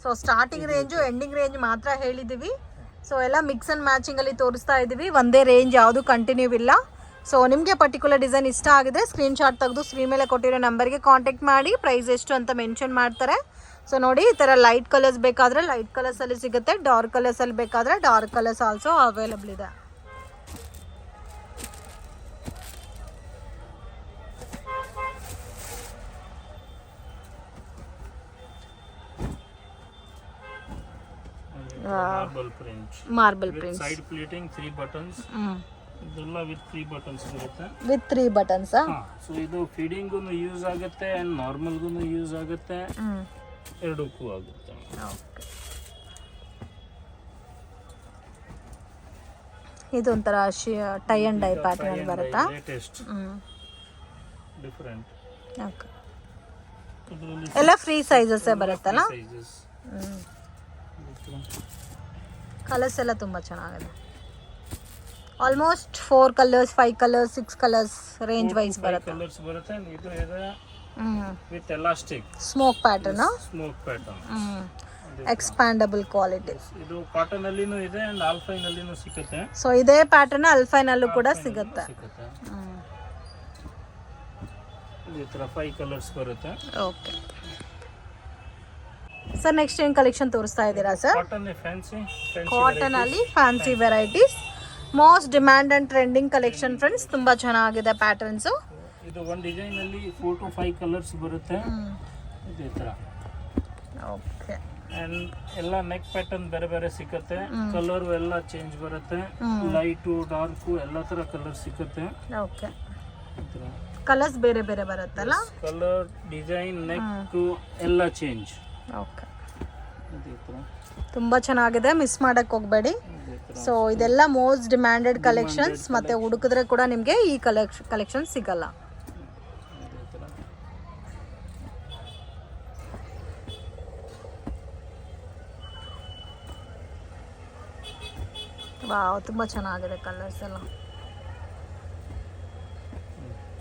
So starting range ending range ಮಾತ್ರ ಹೇಳಿದ್ದೀವಿ. ಸೊ ಎಲ್ಲ ಮಿಕ್ಸ್ ಆ್ಯಂಡ್ ಮ್ಯಾಚಿಂಗ್ ಅಲ್ಲಿ ತೋರಿಸ್ತಾ ಇದ್ದೀವಿ, ಒಂದೇ ರೇಂಜ್ ಯಾವುದು ಕಂಟಿನ್ಯೂ ಇಲ್ಲ. ಸೊ ನಿಮಗೆ ಪರ್ಟಿಕ್ಯುಲರ್ ಡಿಸೈನ್ ಇಷ್ಟ ಆಗಿದೆ, ಸ್ಕ್ರೀನ್ಶಾಟ್ ತೆಗೆದು ಸ್ಕ್ರೀನ್ ಮೇಲೆ ಕೊಟ್ಟಿರೋ ನಂಬರ್ಗೆ ಕಾಂಟ್ಯಾಕ್ಟ್ ಮಾಡಿ, ಪ್ರೈಸ್ ಎಷ್ಟು ಅಂತ ಮೆನ್ಷನ್ ಮಾಡ್ತಾರೆ. ಸೊ ನೋಡಿ, ಈ ಥರ ಲೈಟ್ ಕಲರ್ಸ್ ಬೇಕಾದರೆ ಲೈಟ್ ಕಲರ್ಸಲ್ಲಿ ಸಿಗುತ್ತೆ, ಡಾರ್ಕ್ ಕಲರ್ಸಲ್ಲಿ ಬೇಕಾದರೆ ಡಾರ್ಕ್ ಕಲರ್ಸ್ ಆಲ್ಸೋ ಅವೈಲಬಲ್ ಇದೆ. Marble print, side plating, 3 buttons. ಇದೆಲ್ಲ ವಿತ್ 3 ಬಟನ್ಸ್ ಬರುತ್ತೆ. With 3 buttons. ಸೊ ಇದು ಫೀಡಿಂಗ್ಗೂ ಯೂಸ್ ಆಗುತ್ತೆ ಅಂಡ್ ನಾರ್ಮಲ್ಗೂ ಯೂಸ್ ಆಗುತ್ತೆ, ಎರಡಕ್ಕೂ ಆಗುತ್ತೆ. ಇದು ಒಂಥರ ಟೈ ಅಂಡ್ ಡೈ ಪ್ಯಾಟರ್ನ್ ಅಲ್ಲಿ ಬರುತ್ತಾ? Latest different. ಓಕೆ, ಎಲ್ಲ ಫ್ರೀ ಸೈಜಸ್ ಬರುತ್ತಲ್ಲ? ಸೈಜಸ್. ಕಲರ್ಸ್ ಎಲ್ಲ ತುಂಬ ಚೆನ್ನಾಗಿದೆ. Almost 4 colours, 5 colours, 6 colours range wise ಬರುತ್ತೆ. ಕಲರ್ಸ್ ಬರುತ್ತೆ. ಇದು ಇದೆ with elastic smock pattern, smock pattern, expandable quality. ಇದು ಕಾಟನ್ ಅಲ್ಲಿನೂ ಇದೆ ಅಂಡ್ ಆಲ್ಫೈನ್ ಅಲ್ಲಿನೂ ಸಿಗುತ್ತೆ. ಸೊ ಇದೇ ಪ್ಯಾಟರ್ನ್ ಅಲ್ಫೈನ್ ಅಲ್ಲೂ ಕೂಡ ಸಿಗುತ್ತೆ. ಈ ತರ 5 ಕಲರ್ಸ್ ಬರುತ್ತೆ. ಓಕೆ ಸರ್, ನೆಕ್ಸ್ಟ್ ಏನು ಕಲೆಕ್ಷನ್ ತೋರಿಸ್ತಾ ಇದ್ದೀರಾ ಸರ್? ಕಾಟನ್ ಫ್ಯಾನ್ಸಿ, ಕಾಟನ್ ಅಲ್ಲಿ fancy varieties, most demand and trending collection friends. ತುಂಬಾ ಚೆನ್ನಾಗಿದೆ ಪ್ಯಾಟರ್ನ್ಸ್. ಇದು ಒಂದು ಡಿಸೈನ್ ಅಲ್ಲಿ 4 to 5 ಕಲರ್ಸ್ ಬರುತ್ತೆ. ಇದೇ ತರ. ಓಕೆ, ಅಂಡ್ ಎಲ್ಲ ನೆಕ್ ಪ್ಯಾಟರ್ನ್ ಬೇರೆ ಬೇರೆ ಸಿಗುತ್ತೆ. ಕಲರ್ ಎಲ್ಲ ಚೇಂಜ್ ಬರುತ್ತೆ. ಲೈಟು ಡಾರ್ಕು ಎಲ್ಲ ತರ ಕಲರ್ ಸಿಗುತ್ತೆ. ಓಕೆ, ಕಲರ್ಸ್ ಬೇರೆ ಬೇರೆ ಬರುತ್ತಲ್ಲ? ಕಲರ್, ಡಿಸೈನ್, ನೆಕ್ ಎಲ್ಲ ಚೇಂಜ್. ಓಕೆ, ತುಂಬಾ ಚೆನ್ನಾಗಿದೆ, ಮಿಸ್ ಮಾಡಕ್ ಹೋಗ್ಬೇಡಿ. ಸೊ ಇದೆಲ್ಲ ಮೋಸ್ಟ್ ಡಿಮ್ಯಾಂಡೆಡ್ ಕಲೆಕ್ಷನ್ಸ್. ಮತ್ತೆ ಹುಡುಕಿದ್ರೆ ಕೂಡ ನಿಮಗೆ ಈ ಕಲೆಕ್ಷನ್ ಸಿಗಲ್ಲ. ವಾವ್, ತುಂಬಾ ಚೆನ್ನಾಗಿದೆ ಕಲರ್ಸ್ ಎಲ್ಲ.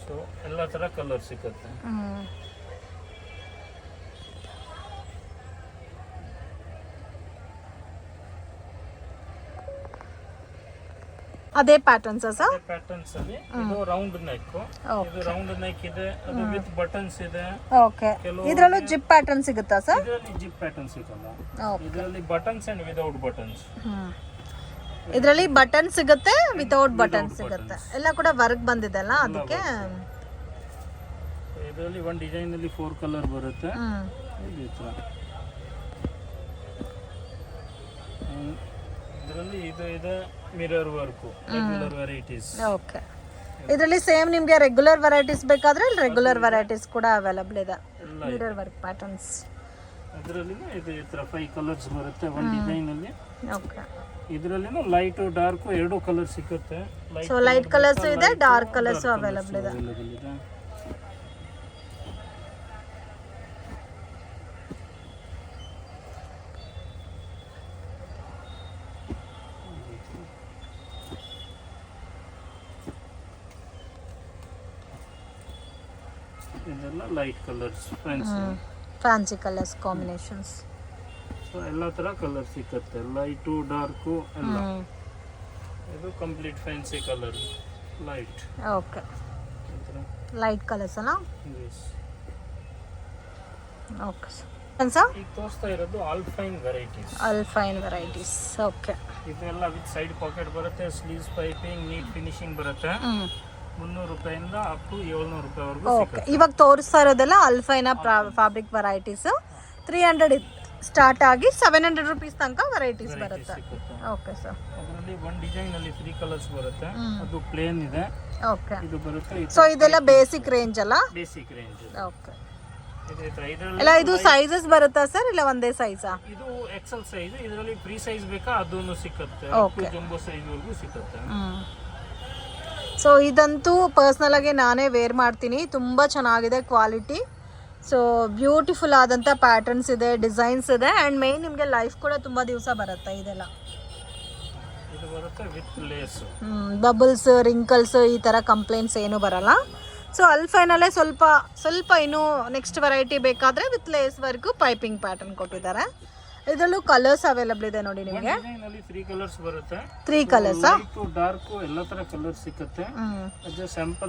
ಸೊ ಎಲ್ಲ ತರ ಕಲರ್ ಸಿಗುತ್ತೆ. ಅದೇ ಪ್ಯಾಟರ್ನ್ಸ್ ಸರ್? ಪ್ಯಾಟರ್ನ್ಸ್ ಅಲ್ಲಿ ಇದು ರೌಂಡ್ ನೆಕ್, ಇದು ರೌಂಡ್ ನೆಕ್ ಇದೆ, ಅದು ವಿತ್ ಬಟನ್ಸ್ ಇದೆ. ಓಕೆ, ಇದರಲ್ಲೂ ಜಿಪ್ ಪ್ಯಾಟರ್ನ್ ಸಿಗುತ್ತಾ ಸರ್? ಇದರಲ್ಲಿ ಜಿಪ್ ಪ್ಯಾಟರ್ನ್ ಸಿಗಲ್ಲ. ಇದರಲ್ಲಿ ಬಟನ್ಸ್ ಅಂಡ್ ವಿದೌಟ್ ಬಟನ್ಸ್. ಇದರಲ್ಲಿ ಬಟನ್ ಸಿಗುತ್ತೆ, ವಿತೌಟ್ ಬಟನ್ ಸಿಗುತ್ತೆ. ಎಲ್ಲ ಕೂಡ ವರ್ಕ್ ಬಂದಿದೆ ಅಲ್ಲ, ಅದಕ್ಕೆ. ಇದರಲ್ಲಿ ಒಂದು ಡಿಸೈನ್ ಅಲ್ಲಿ 4 ಕಲರ್ ಬರುತ್ತೆ. ಇದರಲ್ಲಿ ಇದು ಇದೆ mirror work, regular varieties. Okay, ಇದರಲ್ಲಿ ಸೇಮ್ ನಿಮಗೆ ರೆಗ್ಯುಲರ್ ವೆರೈಟೀಸ್ ಬೇಕಾದ್ರೆ ರೆಗ್ಯುಲರ್ ವೆರೈಟೀಸ್ ಕೂಡ ಅವೈಲಬಲ್ ಇದೆ. Mirror work patterns. ಅದರಲ್ಲಿ ಇದು ಈ ತರ 5 ಕಲರ್ಸ್ ಬರುತ್ತೆ ಒಂದು ಡಿಸೈನ್ ಅಲ್ಲಿ. ಓಕೆ, ಇದರಲ್ಲಿನೂ ಲೈಟ್ ಡಾರ್ಕ್ ಎರಡು ಕಲರ್ ಸಿಗುತ್ತೆ. ಸೊ ಲೈಟ್ ಕಲರ್ಸ್ ಇದೆ, ಡಾರ್ಕ್ ಕಲರ್ಸ್ ಅವೈಲಬಲ್ ಇದೆ. ಇದೆಲ್ಲ light colours, fancy colours combinations. So ಎಲ್ಲ ತರ ಕಲರ್ ಸಿಗುತ್ತೆ, ಲೈಟು ಡಾರ್ಕು ಎಲ್ಲ. ಇದು complete fancy colour, light. Okay, light colours ಅಲ್ಲ? ಓಕೆ ಸರ್, ಈಗ ತೋರಿಸ್ತಾ ಇರೋದು ಆಲ್ಫೈನ್ ವೆರೈಟೀಸ್. ಆಲ್ಫೈನ್ ವೆರೈಟೀಸ್. ಓಕೆ, ಇದೆಲ್ಲ ವಿತ್ ಸೈಡ್ ಪಾಕೆಟ್ ಬರುತ್ತೆ, ಸ್ಲೀವ್ಸ್ ಪೈಪಿಂಗ್, ನೀಟ್ ಫಿನಿಶಿಂಗ್ ಬರುತ್ತೆ. 300 ರೂಪಾಯಿಂದ ಅಪ್ ಟು 700 ರೂಪಾಯಿವರೆಗೂ ಓಕೆ, ಇವಾಗ ತೋರಿಸ್ತಾ ಇರೋದೆಲ್ಲ ಅಲ್ಫೈನ ಫ್ಯಾಬ್ರಿಕ್ ವೆರೈಟೀಸ್. 300 ಸ್ಟಾರ್ಟ್ ಆಗಿ 700 ರುಪೀಸ್ ತನಕ ವೆರೈಟೀಸ್ ಬರುತ್ತೆ. ಓಕೆ ಸರ್, ಅದರಲ್ಲಿ ಒಂದು ಡಿಸೈನ್ ಅಲ್ಲಿ 3 ಕಲರ್ಸ್ ಬರುತ್ತೆ. ಅದು ಪ್ಲೇನ್ ಇದೆ. ಓಕೆ, ಇದು ಬರುತ್ತೆ. ಸೊ ಇದೆಲ್ಲ ಬೇಸಿಕ್ ರೇಂಜ್ ಅಲ್ಲ? Basic range. ಓಕೆ, ಎಲ್ಲ ಇದು ಸೈಜಸ್ ಬರುತ್ತಾ ಸರ್, ಇಲ್ಲ ಒಂದೇ ಸೈಜಾ? ಇದು ಎಕ್ಸೆಲ್ ಸೈಜ್. ಇದರಲ್ಲಿ ಫ್ರೀ ಸೈಜ್ ಬೇಕಾ ಅದನ್ನು ಸಿಗುತ್ತೆ, ಜಂಬೋ ಸೈಜ್ ವರೆಗೂ ಸಿಗುತ್ತೆ. ಸೊ ಇದಂತೂ ಪರ್ಸ್ನಲ್ ಆಗಿ ನಾನೇ ವೇರ್ ಮಾಡ್ತೀನಿ. ತುಂಬ ಚೆನ್ನಾಗಿದೆ ಕ್ವಾಲಿಟಿ. ಸೊ ಬ್ಯೂಟಿಫುಲ್ ಆದಂಥ ಪ್ಯಾಟರ್ನ್ಸ್ ಇದೆ, ಡಿಸೈನ್ಸ್ ಇದೆ, ಆ್ಯಂಡ್ ಮೇನ್ ನಿಮಗೆ ಲೈಫ್ ಕೂಡ ತುಂಬ ದಿವಸ ಬರುತ್ತೆ ಇದೆಲ್ಲ. ಇದು ಬರುತ್ತೆ ವಿತ್ ಲೇಸ್. ಬಬಲ್ಸ್, ರಿಂಕಲ್ಸ್ ಈ ಥರ ಕಂಪ್ಲೇಂಟ್ಸ್ ಏನೂ ಬರಲ್ಲ. ಸೊ ಅಲ್ಫೈನಲ್ಲೇ ಸ್ವಲ್ಪ ಇನ್ನೂ ನೆಕ್ಸ್ಟ್ ವೆರೈಟಿ ಬೇಕಾದರೆ ವಿತ್ ಲೇಸ್ವರೆಗೂ ಪೈಪಿಂಗ್ ಪ್ಯಾಟರ್ನ್ ಕೊಟ್ಟಿದ್ದಾರೆ. ಇದರಲ್ಲೂ ಕಲರ್ಸ್ ಅವೈಲಬಲ್ ಇದೆ ನೋಡಿ ನಿಮಗೆ. 3 ಕಲರ್ಸ್ ಬರುತ್ತೆ. 3 ಕಲರ್ಸ್, ಡಾರ್ಕ್ ಎಲ್ಲ ತರ ಕಲರ್ ಸಿಗುತ್ತೆ.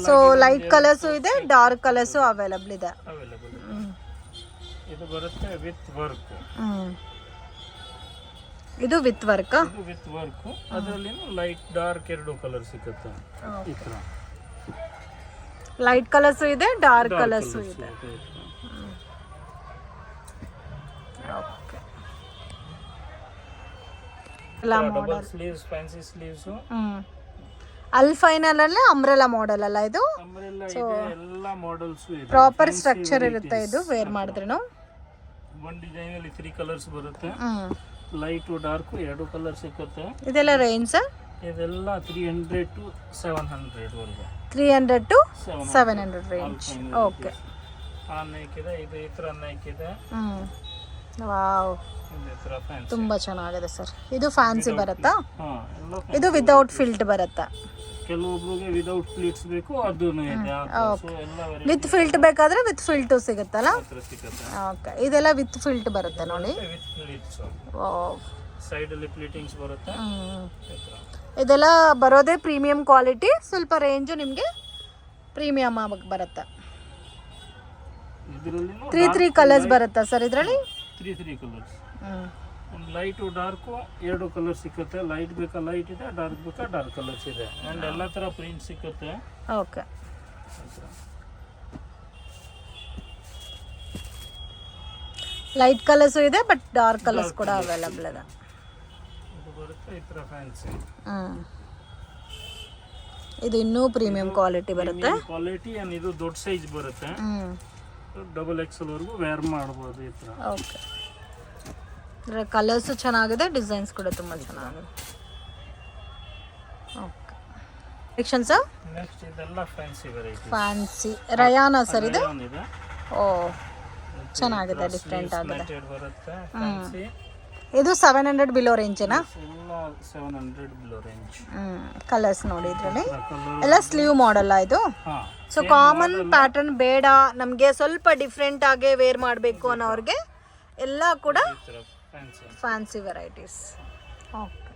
ಸೊ ಲೈಟ್ ಕಲರ್ಸ್ ಇದೆ, ಡಾರ್ಕ್ ಕಲರ್ಸ್ ಅವೈಲಬಲ್ ಇದೆ. ಇದು ಬರುತ್ತೆ ವಿತ್ ವರ್ಕ್. ಇದು ವಿತ್ ವರ್ಕ್. ಇದು ವಿತ್ ವರ್ಕ್. ಅದರಲ್ಲಿ ಲೈಟ್ ಡಾರ್ಕ್ ಎರಡು ಕಲರ್ ಸಿಗುತ್ತೆ. ಈ ತರ ಲೈಟ್ ಕಲರ್ಸ್ ಇದೆ, ಡಾರ್ಕ್ ಕಲರ್ಸ್ ಇದೆ. Okay, double sleeves, fancy sleeves. ಅಲ್ಫೈನಲ್ಲೇ ಅಂಬ್ರೆಲಾ ಮಾಡೆಲ್ ಅಲ್ಲ ಇದು? ಅಂಬ್ರೆಲಾ ಇದೆ, ಎಲ್ಲ ಮಾಡೆಲ್ಸ್ ಇದೆ. ಪ್ರಾಪರ್ ಸ್ಟ್ರಕ್ಚರ್ ಇರುತ್ತೆ ಇದು ವೇರ್ ಮಾಡಿದ್ರೇನು. ಒಂದು ಡಿಸೈನ್ ಅಲ್ಲಿ 3 ಕಲರ್ಸ್ ಬರುತ್ತೆ. ಲೈಟ್ ಡಾರ್ಕ್ ಎರಡು ಕಲರ್ ಸಿಗುತ್ತೆ. ಇದೆಲ್ಲ ರೇಂಜ್ ಸರ್? ಇದೆಲ್ಲ 300 to 700 ವರೆಗೂ. 300 to 700 ರೇಂಜ್. ಓಕೆ. ಆ ನೈಕ್ ಇದೆ, ಇದು ಈ ಥರ ನೈಕ್ ಇದೆ. ವಾವ್, ಇದು ಈ ಥರ ಫ್ಯಾನ್ಸಿ. ತುಂಬ ಚೆನ್ನಾಗಿದೆ ಸರ್. ಇದು ಫ್ಯಾನ್ಸಿ ಬರುತ್ತಾ? ಹಾಂ, ಎಲ್ಲ ಇದು ವಿದೌಟ್ ಫಿಲ್ಟ್ ಬರುತ್ತಾ? ಕೆಲವೊಬ್ರಿಗೆ ವಿದೌಟ್ ಪ್ಲೀಟ್ಸ್ ಬೇಕು, ಅದೂ ಇದೆ. ಸೊ ಎಲ್ಲ ವಿತ್ ಫಿಲ್ಟ್ ಬೇಕಾದ್ರೆ ವಿತ್ ಫಿಲ್ಟು ಸಿಗುತ್ತಲ್ಲ? ಹತ್ರ ಸಿಗುತ್ತೆ. ಓಕೆ, ಇದೆಲ್ಲ ವಿತ್ ಫಿಲ್ಟ್ ಬರುತ್ತೆ ನೋಡಿ. With pleats, wow. ಸೈಡಲ್ಲಿ ಪ್ಲೀಟಿಂಗ್ಸ್ ಬರುತ್ತೆ. ಈ ಥರ ಇದೆಲ್ಲ ಬರೋದೇ ಪ್ರೀಮಿಯಂ ಕ್ವಾಲಿಟಿ. ಸ್ವಲ್ಪ ರೇಂಜು ನಿಮಗೆ ಪ್ರೀಮಿಯಂ ಆಗಿ ಬರುತ್ತೆ. ಇದರಲ್ಲಿ 3 ಕಲರ್ಸ್ ಬರುತ್ತಾ ಸರ್ ಇದರಲ್ಲಿ? 3 ಕಲರ್ಸ್. ಒಂದು ಲೈಟು ಡಾರ್ಕು 2 ಕಲರ್ ಸಿಕ್ಕುತ್ತೆ. ಲೈಟ್ ಬೇಕಾ ಲೈಟ್ ಇದೆ, ಡಾರ್ಕ್ ಬೇಕಾ ಡಾರ್ಕ್ ಕಲರ್ಸ್ ಇದೆ. ಆ್ಯಂಡ್ ಎಲ್ಲ ಥರ ಪ್ರಿಂಟ್ ಸಿಕ್ಕುತ್ತೆ. ಓಕೆ. ಲೈಟ್ ಕಲರ್ಸು ಇದೆ, ಬಟ್ ಡಾರ್ಕ್ ಕಲರ್ಸ್ ಕೂಡ ಅವೈಲಬಲ್ ಇದೆ. ಇದು ಬರುತ್ತೆ ಈ ಥರ ಫ್ಯಾನ್ಸಿ. ಇದು ಇನ್ನೂ ಪ್ರೀಮಿಯಂ ಕ್ವಾಲಿಟಿ ಬರುತ್ತೆ. ಕ್ವಾಲಿಟಿ ಆ್ಯಂಡ್ ಇದು ದೊಡ್ಡ ಸೈಜ್ ಬರುತ್ತೆ. ಡಬಲ್ XL ವರೆಗೂ ವೇರ್ ಮಾಡ್ಬೋದು ಈ ಥರ. ಓಕೆ. ಇದರ ಕಲರ್ಸು ಚೆನ್ನಾಗಿದೆ, ಡಿಸೈನ್ಸ್ ಕೂಡ ತುಂಬ ಚೆನ್ನಾಗಿದೆ. ಓಕೆ. Collection sir? ನೆಕ್ಸ್ಟ್ ಇದೆಲ್ಲ ಫ್ಯಾನ್ಸಿ ವೆರೈಟಿ. ಫ್ಯಾನ್ಸಿ ರಯಾನಾ ಸರ್ ಇದು? ಇದೆ. ಓ, ಚೆನ್ನಾಗಿದೆ, ಡಿಫ್ರೆಂಟ್ ಆಗಿದೆ. ಬರುತ್ತೆ ಫ್ಯಾನ್ಸಿ. ಇದು 700 ಬಿಲೋ ರೇಂಜೇನಾ? ಎಲ್ಲ 700 ಬಿಲೋ ರೇಂಜ್. ಕಲರ್ಸ್ ನೋಡಿ ಇದರಲ್ಲಿ ಎಲ್ಲ ಸ್ಲೀವ್ ಮಾಡಲ್ಲ ಇದು. ಹಾಂ. ಸೊ ಕಾಮನ್ ಪ್ಯಾಟರ್ನ್ ಬೇಡ ನಮಗೆ, ಸ್ವಲ್ಪ ಡಿಫ್ರೆಂಟ್ ಆಗಿ ವೇರ್ ಮಾಡಬೇಕು ಅನ್ನೋರಿಗೆ ಎಲ್ಲ ಕೂಡ ಫ್ಯಾನ್ಸಿ ವೆರೈಟೀಸ್. ಓಕೆ,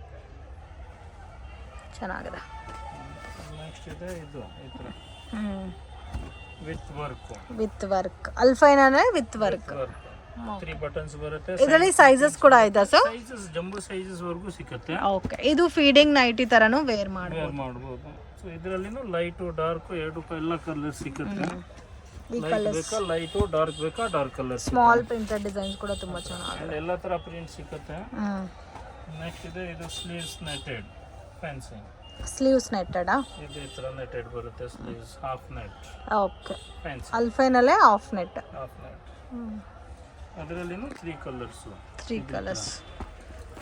ಚೆನ್ನಾಗಿದೆ. ನೆಕ್ಸ್ಟ್ ಇದೆ ಇದು ಈ ಥರ ವಿತ್ ವರ್ಕ್. ಅಲ್ಫೈನಾನೇ ವಿತ್ ವರ್ಕ್. 3 ಬಟನ್ಸ್ ಬರುತ್ತೆ. ಇದರಲ್ಲಿ ಸೈಜಸ್ ಕೂಡ ಇದೆ ಸರ್? ಸೈಜಸ್ ಜಂಬೋ ಸೈಜಸ್ ವರೆಗೂ ಸಿಗುತ್ತೆ. ಓಕೆ. ಇದು ಫೀಡಿಂಗ್ ನೈಟಿ ತರನು ವೇರ್ ಮಾಡಬಹುದು. ಸೊ ಇದರಲ್ಲಿನೂ ಲೈಟು ಡಾರ್ಕ್ 2 ಎಲ್ಲ ಕಲರ್ ಸಿಗುತ್ತೆ. ಈ ಕಲರ್ಸ್ ಲೈಟು ಡಾರ್ಕ್ ಬೇಕಾ dark colour. Small printed designs ಕೂಡ ತುಂಬಾ ಚೆನ್ನಾಗಿದೆ. ಎಲ್ಲ ತರ ಪ್ರಿಂಟ್ ಸಿಗುತ್ತೆ. ನೆಕ್ಸ್ಟ್ ಇದೆ ಇದು sleeves netted fancy. Sleeves netted ಇದು ಈ ತರ ನೆಟೆಡ್ ಬರುತ್ತೆ. Sleeves half net. Okay. Fancy ಅಲ್ಫೈನಲ್ಲೇ ಹಾಫ್ ನೆಟ್. ಅದರಲ್ಲಿನೂ 3 ಕಲರ್ಸ್. 3 ಕಲರ್ಸ್.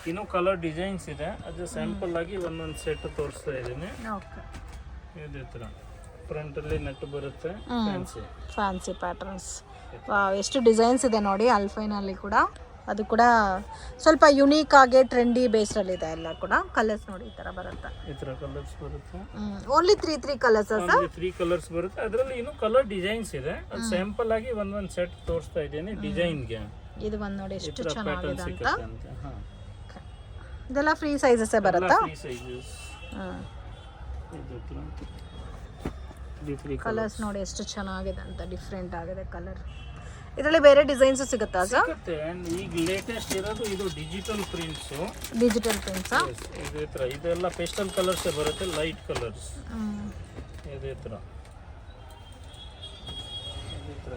ಇನ್ನೂ ಕಲರ್ ಡಿಸೈನ್ಸ್ ಇದೆ. ಅದು ಸ್ಯಾಂಪಲ್ ಆಗಿ ಒಂದೊಂದು ಸೆಟ್ ತೋರಿಸ್ತಾ ಇದ್ದೀನಿ. ಓಕೆ. ಇದೇ ಥರ ಫ್ರಂಟಲ್ಲಿ ನೆಟ್ ಬರುತ್ತೆ. Fancy patterns. ವಾವ್, ಎಷ್ಟು ಡಿಸೈನ್ಸ್ ಇದೆ ನೋಡಿ ಅಲ್ಫೈನಲ್ಲಿ ಕೂಡ. ಅದು ಕೂಡ ಸ್ವಲ್ಪ ಯುನೀಕ್ ಆಗಿ ಟ್ರೆಂಡಿ ಬೇಸ್ರಲ್ಲಿ ಇದೆ ಎಲ್ಲ ಕೂಡ. ಕಲರ್ಸ್ ನೋಡಿ ಈ ಥರ ಬರುತ್ತೆ. ಈ ಥರ ಕಲರ್ಸ್ ಬರುತ್ತೆ. Only 3 colours sir? 3 ಕಲರ್ಸ್ ಬರುತ್ತೆ. ಅದರಲ್ಲಿ ಇನ್ನೂ ಕಲರ್ ಡಿಸೈನ್ಸ್ ಇದೆ. ಅದು ಸ್ಯಾಂಪಲ್ ಆಗಿ ಒಂದೊಂದು ಸೆಟ್ ತೋರಿಸ್ತಾ ಇದ್ದೀನಿ ಡಿಸೈನ್ಗೆ. ಇದು ಒಂದು ನೋಡಿ ಎಷ್ಟು ಚೆನ್ನಾಗಿದೆ ಅಂತ. ಇದೆಲ್ಲ ಫ್ರೀ ಸೈಜಸ್ ಬರುತ್ತಾ? Free sizes. ಕಲರ್ಸ್ ನೋಡಿ ಎಷ್ಟು ಚೆನ್ನಾಗಿದೆ ಅಂತ, ಡಿಫ್ರೆಂಟ್ ಆಗಿದೆ ಕಲರ್. ಇದರಲ್ಲಿ ಬೇರೆ ಡಿಸೈನ್ಸ್ ಸಿಗುತ್ತಾ ಸರ್? ಸಿಗುತ್ತೆ. ಈಗ ಲೇಟೆಸ್ಟ್ ಇರೋದು ಇದು ಡಿಜಿಟಲ್ ಪ್ರಿಂಟ್ಸ್. ಡಿಜಿಟಲ್ ಪ್ರಿಂಟ್ಸ್ ಇದೇ ಥರ. ಇದೆಲ್ಲ ಪೇಸ್ಟಲ್ ಕಲರ್ಸ್ ಬರುತ್ತೆ, ಲೈಟ್ ಕಲರ್ಸ್. ಇದೇ ಥರ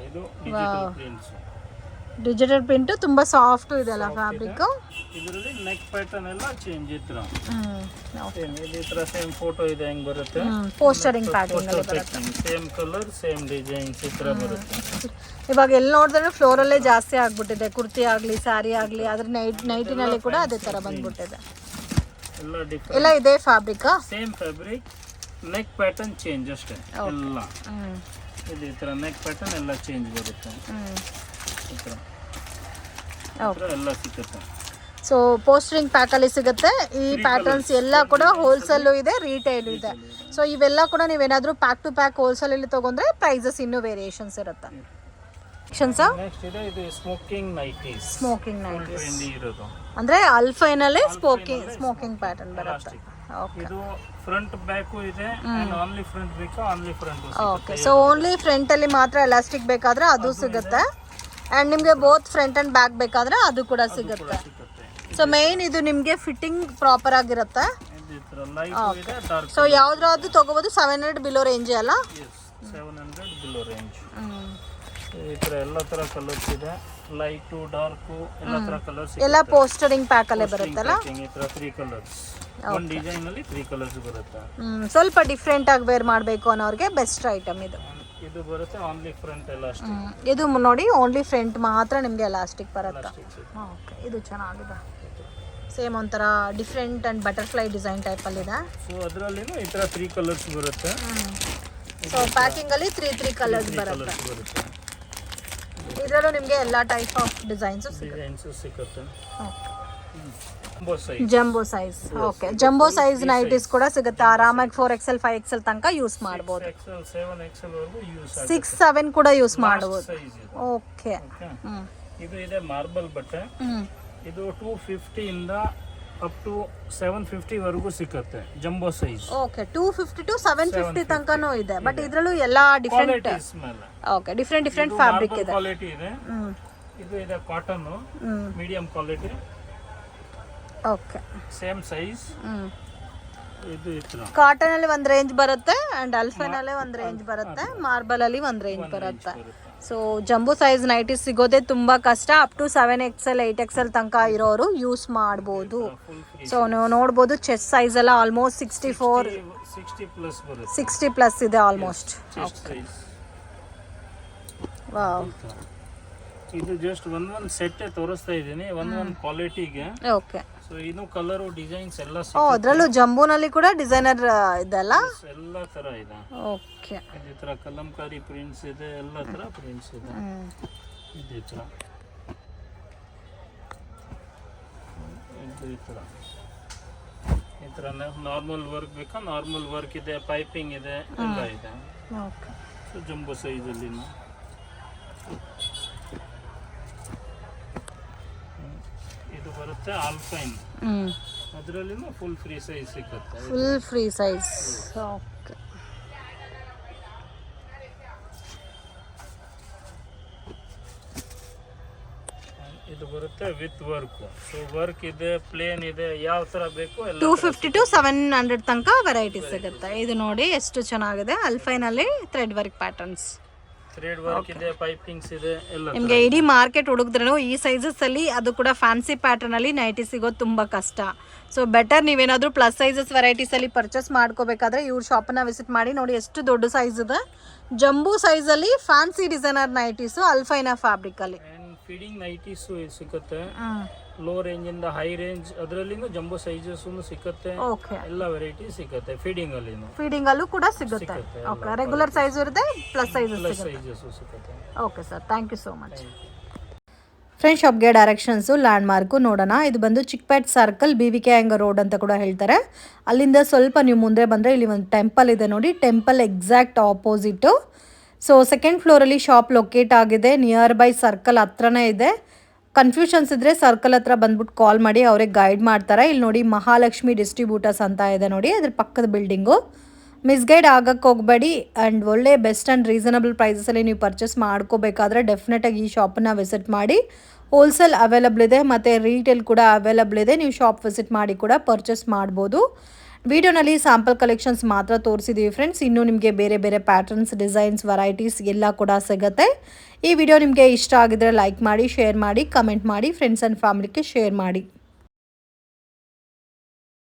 ಇದು ಡಿಜಿಟಲ್ ಪ್ರಿಂಟ್ಸ್. ಡಿಜಿಟಲ್ ಪ್ರಿಂಟ್ ತುಂಬಾ ಸಾಫ್ಟ್ ಇದೆ ಅಲ್ಲ ಫ್ಯಾಬ್ರಿಕ್. ಇದರಲ್ಲಿ ನೆಕ್ ಪ್ಯಾಟರ್ನ್ ಎಲ್ಲ ಚೇಂಜ್ ಇತ್ರ. ಇದೇ ತರ ಸೇಮ್ ಫೋಟೋ ಇದೆ ಹೆಂಗ್ ಬರುತ್ತೆ. ಪೋಸ್ಟರಿಂಗ್ ಪ್ಯಾಟರ್ನ್ ಅಲ್ಲಿ ಬರುತ್ತೆ. ಸೇಮ್ ಕಲರ್ ಸೇಮ್ ಡಿಸೈನ್ಸ್ ಈ ತರ ಬರುತ್ತೆ. ಇವಾಗ ಎಲ್ಲಿ ನೋಡಿದ್ರೆ ಫ್ಲೋರ್ ಅಲ್ಲೇ ಜಾಸ್ತಿ ಆಗ್ಬಿಟ್ಟಿದೆ. ಕುರ್ತಿ ಆಗ್ಲಿ ಸ್ಯಾರಿ ಆಗ್ಲಿ ಅದ್ರ ನೈಟಿನಲ್ಲಿ ಕೂಡ ಅದೇ ತರ ಬಂದ್ಬಿಟ್ಟಿದೆ. ಎಲ್ಲ ಡಿಫರೆಂಟ್. ಎಲ್ಲ ಇದೇ fabric, same fabric, neck pattern change ಅಷ್ಟೇ ಎಲ್ಲ. ಇದೇ ತರ ನೆಕ್ ಪ್ಯಾಟರ್ನ್ ಎಲ್ಲ ಚೇಂಜ್ ಬರುತ್ತೆ. ಎಲ್ಲ ಸಿಗುತ್ತೆ. ಸೊ ಪೋಸ್ಟರಿಂಗ್ ಪ್ಯಾಕ್ ಅಲ್ಲಿ ಸಿಗುತ್ತೆ. ಈ ಪ್ಯಾಟರ್ನ್ಸ್ ಎಲ್ಲ ಕೂಡ ಹೋಲ್ಸೇಲ್ ಇದೆ, ರಿಟೇಲ್ ಇದೆ. ಸೊ ಇವೆಲ್ಲ ಕೂಡ ನೀವೇನಾದ್ರೂ ಪ್ಯಾಕ್ ಟು ಪ್ಯಾಕ್ ಹೋಲ್ಸೇಲ್ ಅಲ್ಲಿ ತಗೊಂಡ್ರೆ ಪ್ರೈಸಸ್ ಇನ್ನೂ ವೇರಿಯೇಷನ್ಸ್ ಇರುತ್ತೆ. ನೆಕ್ಸ್ಟ್ ಇದೆ ಇದು smoking nighties. Smoking nighties trendy ಇರೋದು ಅಂದ್ರೆ ಅಲ್ಫೈನಲ್ಲೇ ಸ್ಮೋಕಿಂಗ್ ಪ್ಯಾಟರ್ನ್ ಬರುತ್ತೆ. ಇದು ಫ್ರಂಟ್ ಬ್ಯಾಕು ಇದೆ. ಓನ್ಲಿ ಫ್ರಂಟ್ ಬೇಕಾ only front. Okay. So only front ಅಲ್ಲಿ ಮಾತ್ರ ಎಲಾಸ್ಟಿಕ್ ಬೇಕಾದ್ರೆ ಅದು ಸಿಗುತ್ತೆ. ಆ್ಯಂಡ್ ನಿಮಗೆ ಬೋತ್ ಫ್ರಂಟ್ ಆ್ಯಂಡ್ ಬ್ಯಾಕ್ ಬೇಕಾದರೆ ಅದು ಕೂಡ ಸಿಗುತ್ತೆ. ಸೊ ಮೇಯ್ನ್ ಇದು ನಿಮಗೆ ಫಿಟ್ಟಿಂಗ್ ಪ್ರಾಪರ್ ಆಗಿರುತ್ತೆ. ಸೊ ಯಾವ್ದಾದ್ರು ತಗೋಬೋದು. 700 ಬಿಲೋ ರೇಂಜ್ ಅಲ್ಲ? 700 ಬಿಲೋ ರೇಂಜ್. ಈ ಥರ ಎಲ್ಲ ಥರ ಕಲರ್ಸ್ ಇದೆ. ಲೈಟು ಡಾರ್ಕು ಎಲ್ಲ ಥರ ಕಲರ್ಸ್. ಎಲ್ಲ ಪೋಸ್ಟರಿಂಗ್ ಪ್ಯಾಕ್ ಅಲ್ಲೇ ಬರುತ್ತಲ್ಲ? ಈ ಥರ 3 ಕಲರ್ಸ್. ಒಂದು ಡಿಸೈನ್ ಅಲ್ಲಿ 3 ಕಲರ್ಸ್ ಬರುತ್ತೆ. ಸ್ವಲ್ಪ ಡಿಫ್ರೆಂಟ್ ಆಗಿ ವೇರ್ ಮಾಡಬೇಕು ಅನ್ನೋರಿಗೆ ಬೆಸ್ಟ್ ಐಟಮ್ ಇದು. ಇದು ಬರುತ್ತೆ ಓನ್ಲಿ ಫ್ರಂಟ್ ಎಲಾಸ್ಟಿಕ್. ಇದು ನೋಡಿ ಓನ್ಲಿ ಫ್ರಂಟ್ ಮಾತ್ರ ನಿಮಗೆ ಎಲಾಸ್ಟಿಕ್ ಬರುತ್ತೆ. ಓಕೆ. ಇದು ಚೆನ್ನಾಗಿದೆ. ಸೇಮ್ ಒಂಥರ ಡಿಫ್ರೆಂಟ್ ಆ್ಯಂಡ್ ಬಟರ್ಫ್ಲೈ ಡಿಸೈನ್ ಟೈಪಲ್ಲಿದೆ. ಸೊ ಅದರಲ್ಲಿನೂ ಈ ಥರ 3 ಕಲರ್ಸ್ ಬರುತ್ತೆ. ಸೊ ಪ್ಯಾಕಿಂಗಲ್ಲಿ 3 ಕಲರ್ಸ್ ಬರುತ್ತೆ. ಇದರಲ್ಲೂ ನಿಮಗೆ ಎಲ್ಲ ಟೈಪ್ ಆಫ್ ಡಿಸೈನ್ಸು ಸಿಗುತ್ತೆ. Jumbo size. Okay, jumbo size nighties ಕೂಡ ಸಿಗುತ್ತೆ ಆರಾಮಾಗಿ. 4XL 5XL ತನಕ ಯೂಸ್ ಮಾಡ್ಬೋದು. 6 7 ಕೂಡ ಯೂಸ್ ಮಾಡ್ಬೋದು. ಓಕೆ. ಇದು ಇದೆ ಮಾರ್ಬಲ್ ಬಟ್ಟೆ. ಇದು 250 ಇಂದ ಅಪ್ ಟು 750 ವರೆಗೂ ಸಿಗುತ್ತೆ ಜಂಬೋ ಸೈಜ್. ಓಕೆ, 250 ಟು 750 ತನಕನೂ ಇದೆ. ಬಟ್ ಇದರಲ್ಲೂ ಎಲ್ಲ ಡಿಫರೆಂಟ್. ಓಕೆ, ಡಿಫರೆಂಟ್ ಫ್ಯಾಬ್ರಿಕ್ ಇದೆ. ಕ್ವಾಲಿಟಿ ಇದೆ. ಇದು ಇದೆ cotton medium quality. Okay, same size. ಇದು ಇತ್ರ ಕಾಟನ್ ಅಲ್ಲಿ ಒಂದು ರೇಂಜ್ ಬರುತ್ತೆ ಅಂಡ್ ಅಲ್ಫೈನ್ ಅಲ್ಲಿ ಒಂದು ರೇಂಜ್ ಬರುತ್ತೆ, ಮಾರ್ಬಲ್ ಅಲ್ಲಿ ಒಂದು ರೇಂಜ್ ಬರುತ್ತೆ. ಸೊ ಜಂಬೋ ಸೈಜ್ ನೈಟೀಸ್ ಸಿಗೋದೇ ತುಂಬಾ ಕಷ್ಟ. ಅಪ್ ಟು 7XL 8XL ತನಕ ಇರೋರು ಯೂಸ್ ಮಾಡ್ಬೋದು. ಸೊ ನೀವು ನೋಡ್ಬೋದು ಚೆಸ್ಟ್ ಸೈಜ್ ಎಲ್ಲ ಆಲ್ಮೋಸ್ಟ್ 60 ಪ್ಲಸ್ ಇದೆ ಆಲ್ಮೋಸ್ಟ್. ವಾವ್, ಇದು ಜಸ್ಟ್ ಒಂದೊಂದು ಸೆಟ್ ತೋರಿಸ್ತಾ ಇದ್ದೀನಿ, ಒಂದೊಂದು ಕ್ವಾಲಿಟಿಗೆ. ಓಕೆ. ಸೊ ಇದು ಕಲರ್ ಡಿಸೈನ್ಸ್ ಎಲ್ಲ ಅದರಲ್ಲೂ ಜಂಬೋನಲ್ಲಿ ಕೂಡ ಡಿಸೈನರ್ ಇದೆಲ್ಲ ಎಲ್ಲ ತರ ಇದೆ. ಓಕೆ, ಇದೇ ತರ ಕಲಂಕಾರಿ ಪ್ರಿಂಟ್ಸ್ ಇದೆ, ಎಲ್ಲ ತರ ಪ್ರಿಂಟ್ಸ್ ಇದೆ. ಇದೇ ತರ ಈ ತರ ನಾರ್ಮಲ್ ವರ್ಕ್ ಬೇಕಾ ನಾರ್ಮಲ್ ವರ್ಕ್ ಇದೆ, ಪೈಪಿಂಗ್ ಇದೆ, ಎಲ್ಲ ಇದೆ. ಓಕೆ. ಸೊ ಜಂಬೋ ಸೈಜ್ ಅಲ್ಲಿ ಇದು ಬರುತ್ತೆ ಆಲ್ಪೈನ್. ಅದರಲ್ಲಿ ಫುಲ್ ಫ್ರೀ ಸೈಜ್ ಸಿಗುತ್ತೆ. Full free size. ಓಕೆ. ಇದು ಬರುತ್ತೆ ವಿತ್ ವರ್ಕ್. ಸೊ ವರ್ಕ್ ಇದೆ, ಪ್ಲೇನ್ ಇದೆ, ಯಾವ ತರ ಬೇಕು ಎಲ್ಲ. 250 ಟು 700 ತನಕ ವೆರೈಟಿ ಸಿಗುತ್ತೆ. ಇದು ನೋಡಿ ಎಷ್ಟು ಚೆನ್ನಾಗಿದೆ. ಅಲ್ಫೈನ್ ಅಲ್ಲಿ thread work patterns, thread work ಇದೆ, ಪೈಪಿಂಗ್ಸ್ ಇದೆ, ಎಲ್ಲ. ನಿಮಗೆ ಇಡೀ ಮಾರ್ಕೆಟ್ ಹುಡುಕಿದ್ರೂ ಈ ಸೈಜಸ್ ಅಲ್ಲಿ, ಅದು ಕೂಡ ಫ್ಯಾನ್ಸಿ ಪ್ಯಾಟರ್ನ್ ಅಲ್ಲಿ ನೈಟಿ ಸಿಗೋದು ತುಂಬಾ ಕಷ್ಟ. ಸೊ ಬೆಟರ್ ನೀವೇನಾದ್ರೂ ಪ್ಲಸ್ ಸೈಜಸ್ ವೆರೈಟೀಸ್ ಅಲ್ಲಿ ಪರ್ಚೇಸ್ ಮಾಡ್ಕೋಬೇಕಾದ್ರೆ ಇವ್ರ ಶಾಪನ್ನ ವಿಸಿಟ್ ಮಾಡಿ. ನೋಡಿ ಎಷ್ಟು ದೊಡ್ಡ ಸೈಜ್ ಇದೆ. ಜಂಬೂ ಸೈಜ್ ಅಲ್ಲಿ ಫ್ಯಾನ್ಸಿ ಡಿಸೈನರ್ ನೈಟೀಸ್ ಅಲ್ಫೈನಾ ಫ್ಯಾಬ್ರಿಕ್ ಅಲ್ಲಿ. ಫೀಡಿಂಗ್ ನೈಟೀಸ್ ಸಿಗುತ್ತೆ, ಲೋ ರೇಂಜ್ ಇಂದ ಹೈ ರೇಂಜ್. ಅದರಲ್ಲಿನೂ ಜಂಬೋ ಸೈಜಸ್ ಸಿಗುತ್ತೆ, ಎಲ್ಲ ವೆರೈಟಿ ಸಿಗುತ್ತೆ. ಫೀಡಿಂಗ್ ಅಲ್ಲೂ ಕೂಡ ಸಿಗುತ್ತೆ. ಓಕೆ, ರೆಗ್ಯುಲರ್ ಸೈಜ್ ಇರುತ್ತೆ, ಪ್ಲಸ್ ಸೈಜಸ್ ಸಿಗುತ್ತೆ. Okay sir, thank you so much. Friend, ಶಾಪ್ಗೆ ಡೈರೆಕ್ಷನ್ಸು ಲ್ಯಾಂಡ್ ಮಾರ್ಕು ನೋಡೋಣ. ಇದು ಬಂದು Chickpet circle, BVK anger road ಅಂತ ಕೂಡ ಹೇಳ್ತಾರೆ. ಅಲ್ಲಿಂದ ಸ್ವಲ್ಪ ನೀವು ಮುಂದೆ ಬಂದರೆ ಇಲ್ಲಿ ಒಂದು ಟೆಂಪಲ್ ಇದೆ ನೋಡಿ. Temple exact opposite. So second ಫ್ಲೋರಲ್ಲಿ ಶಾಪ್ ಲೊಕೇಟ್ ಆಗಿದೆ. ನಿಯರ್ ಬೈ ಸರ್ಕಲ್ ಹತ್ರನೇ ಇದೆ. ಕನ್ಫ್ಯೂಷನ್ಸ್ ಇದ್ದರೆ ಸರ್ಕಲ್ ಹತ್ರ ಬಂದ್ಬಿಟ್ಟು ಕಾಲ್ ಮಾಡಿ, ಅವ್ರಿಗೆ ಗೈಡ್ ಮಾಡ್ತಾರೆ. ಇಲ್ಲಿ ನೋಡಿ ಮಹಾಲಕ್ಷ್ಮಿ ಡಿಸ್ಟ್ರಿಬ್ಯೂಟರ್ಸ್ ಅಂತ ಇದೆ ನೋಡಿ, ಅದ್ರ ಪಕ್ಕದ ಬಿಲ್ಡಿಂಗು. ಮಿಸ್ಗೈಡ್ ಆಗಕ್ಕೆ ಹೋಗಬೇಡಿ. ಆ್ಯಂಡ್ ಒಳ್ಳೆ ಬೆಸ್ಟ್ ಆ್ಯಂಡ್ ರೀಸನಬಲ್ ಪ್ರೈಸಸಲ್ಲಿ ನೀವು ಪರ್ಚೇಸ್ ಮಾಡ್ಕೋಬೇಕಾದ್ರೆ ಡೆಫಿನೆಟಾಗಿ ಈ ಶಾಪನ್ನು ವಿಸಿಟ್ ಮಾಡಿ. ಹೋಲ್ಸೇಲ್ ಅವೈಲಬಲ್ ಇದೆ ಮತ್ತು ರೀಟೇಲ್ ಕೂಡ ಅವೈಲಬಲ್ ಇದೆ. ನೀವು ಶಾಪ್ ವಿಸಿಟ್ ಮಾಡಿ ಕೂಡ ಪರ್ಚೇಸ್ ಮಾಡ್ಬೋದು. ವಿಡಿಯೋನಲ್ಲಿ ಸ್ಯಾಂಪಲ್ ಕಲೆಕ್ಷನ್ಸ್ ಮಾತ್ರ ತೋರಿಸಿದ್ದೀವಿ ಫ್ರೆಂಡ್ಸ್. ಇನ್ನೂ ನಿಮಗೆ ಬೇರೆ ಬೇರೆ ಪ್ಯಾಟರ್ನ್ಸ್, ಡಿಸೈನ್ಸ್, ವೆರೈಟೀಸ್ ಎಲ್ಲ ಕೂಡ ಸಿಗುತ್ತೆ. ಈ ವಿಡಿಯೋ ನಿಮಗೆ ಇಷ್ಟ ಆಗಿದ್ರೆ ಲೈಕ್ ಮಾಡಿ, ಶೇರ್ ಮಾಡಿ, ಕಮೆಂಟ್ ಮಾಡಿ, ಫ್ರೆಂಡ್ಸ್ ಆ್ಯಂಡ್ ಫ್ಯಾಮಿಲಿಗೆ ಶೇರ್ ಮಾಡಿ.